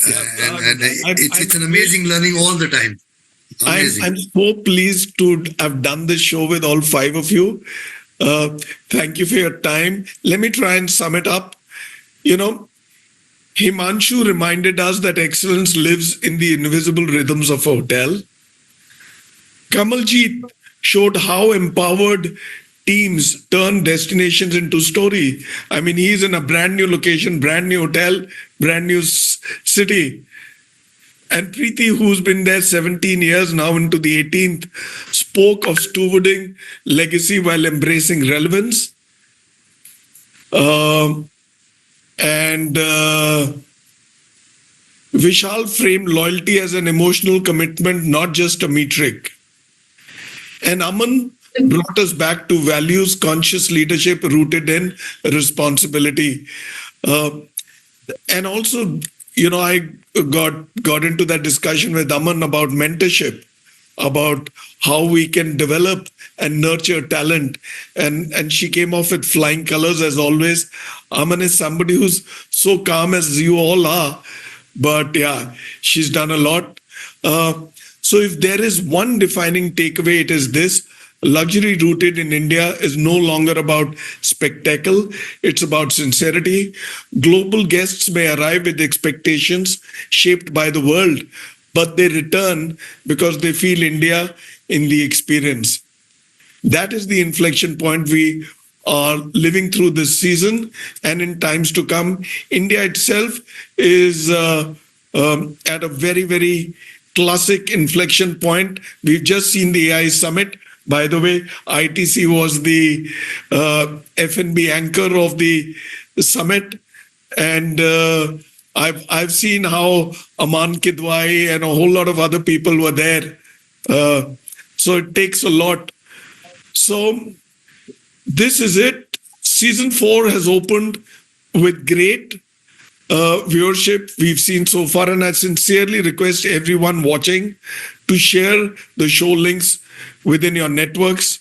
And it's an amazing learning all the time. Amazing. I'm so pleased to have done this show with all five of you. Thank you for your time. Let me try and sum it up. Himanshu reminded us that excellence lives in the invisible rhythms of a hotel. Kamaljit showed how empowered teams turn destinations into story. I mean, he's in a brand new location, brand new hotel, brand new city. And Preeti, who's been there 17 years now into the 18th, spoke of stewarding legacy while embracing relevance. Vishal framed loyalty as an emotional commitment, not just a metric. And Aman brought us back to values, conscious leadership rooted in responsibility. And also, I got into that discussion with Aman about mentorship, about how we can develop and nurture talent. And she came off with flying colors as always. Aman is somebody who's so calm as you all are. But yeah, she's done a lot. So if there is one defining takeaway, it is this: luxury rooted in India is no longer about spectacle. It's about sincerity. Global guests may arrive with expectations shaped by the world, but they return because they feel India in the experience. That is the inflection point we are living through this season and in times to come. India itself is at a very, very classic inflection point. We've just seen the AI summit. By the way, ITC was the F&B anchor of the summit. And I've seen how Aman Kidwai and a whole lot of other people were there. So it takes a lot. So this is it. Season 4 has opened with great viewership we've seen so far, and I sincerely request everyone watching to share the show links within your networks.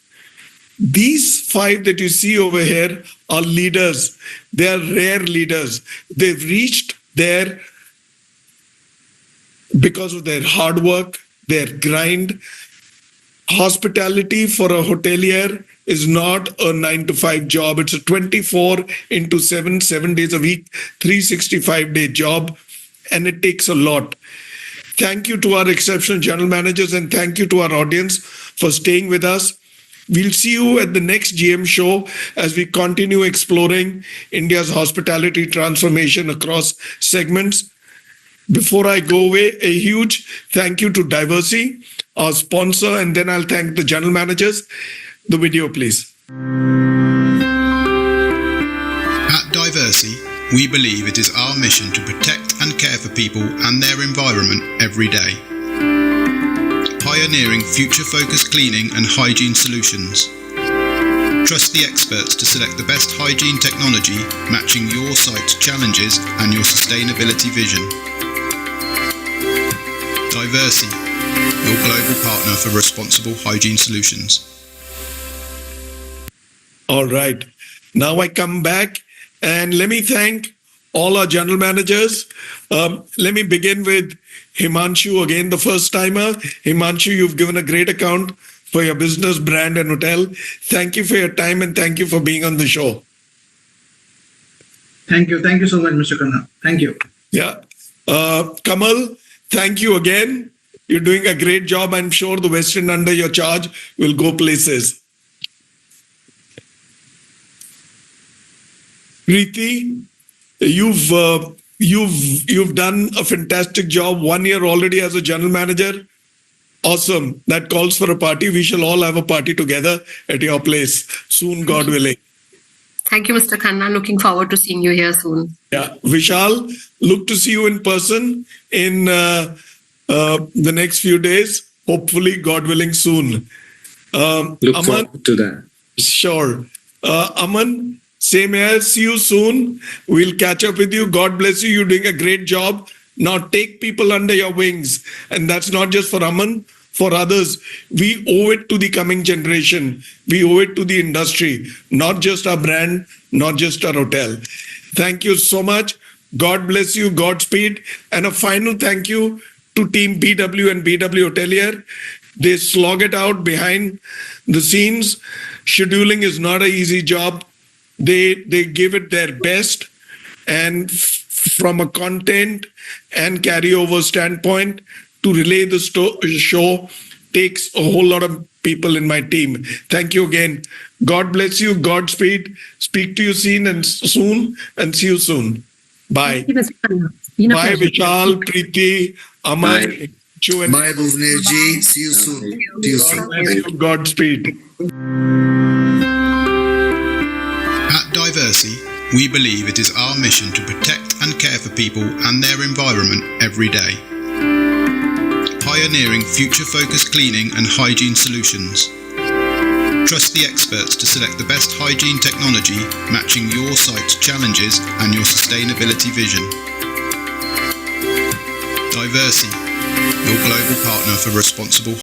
These 5 that you see over here are leaders. They are rare leaders. They've reached there because of their hard work, their grind. Hospitality for a hotelier is not a 9-to-5 job. It's a 24/7, 7 days a week, 365-day job, and it takes a lot. Thank you to our exceptional general managers, and thank you to our audience for staying with us. We'll see you at the next GM show as we continue exploring India's hospitality transformation across segments. Before I go away, a huge thank you to Diversey, our sponsor, and then I'll thank the general managers. The video, please. At Diversey, we believe it is our mission to protect and care for people and their environment every day. Pioneering future-focused cleaning and hygiene solutions. Trust the experts to select the best hygiene technology matching your site's challenges and your sustainability vision. Diversey, your global partner for responsible hygiene solutions. All right. Now I come back and let me thank all our general managers. Let me begin with Himanshu, again, the first timer. Himanshu, you've given a great account for your business, brand, and hotel. Thank you for your time and thank you for being on the show. Thank you. Thank you so much, Mr. Khanna. Thank you. Yeah. Kamal, thank you again. You're doing a great job. I'm sure the Westin under your charge will go places. Preeti, you've done a fantastic job. 1 year already as a general manager. Awesome. That calls for a party. We shall all have a party together at your place soon, God willing. Thank you, Mr. Khanna. Looking forward to seeing you here soon. Yeah. Vishal, look to see you in person in the next few days. Hopefully, God willing, soon. Look forward to that. Sure. Aman, same here. See you soon. We'll catch up with you. God bless you. You're doing a great job. Now take people under your wings. And that's not just for Aman, for others. We owe it to the coming generation. We owe it to the industry, not just our brand, not just our hotel. Thank you so much. God bless you. Godspeed. And a final thank you to Team BW and BW Hotelier. They slog it out behind the scenes. Scheduling is not an easy job. They give it their best. And from a content and carryover standpoint, to relay the show takes a whole lot of people in my team. Thank you again. God bless you. Godspeed. Speak to you soon and see you soon. Bye. Thank you, Mr. Khanna. Bye, Vishal, Preeti, Aman. Bye, Bhuvanesh ji. See you soon. See you soon. Godspeed. At Diversey, we believe it is our mission to protect and care for people and their environment every day. Pioneering future-focused cleaning and hygiene solutions. Trust the experts to select the best hygiene technology matching your site's challenges and your sustainability vision. Diversey, your global partner for responsible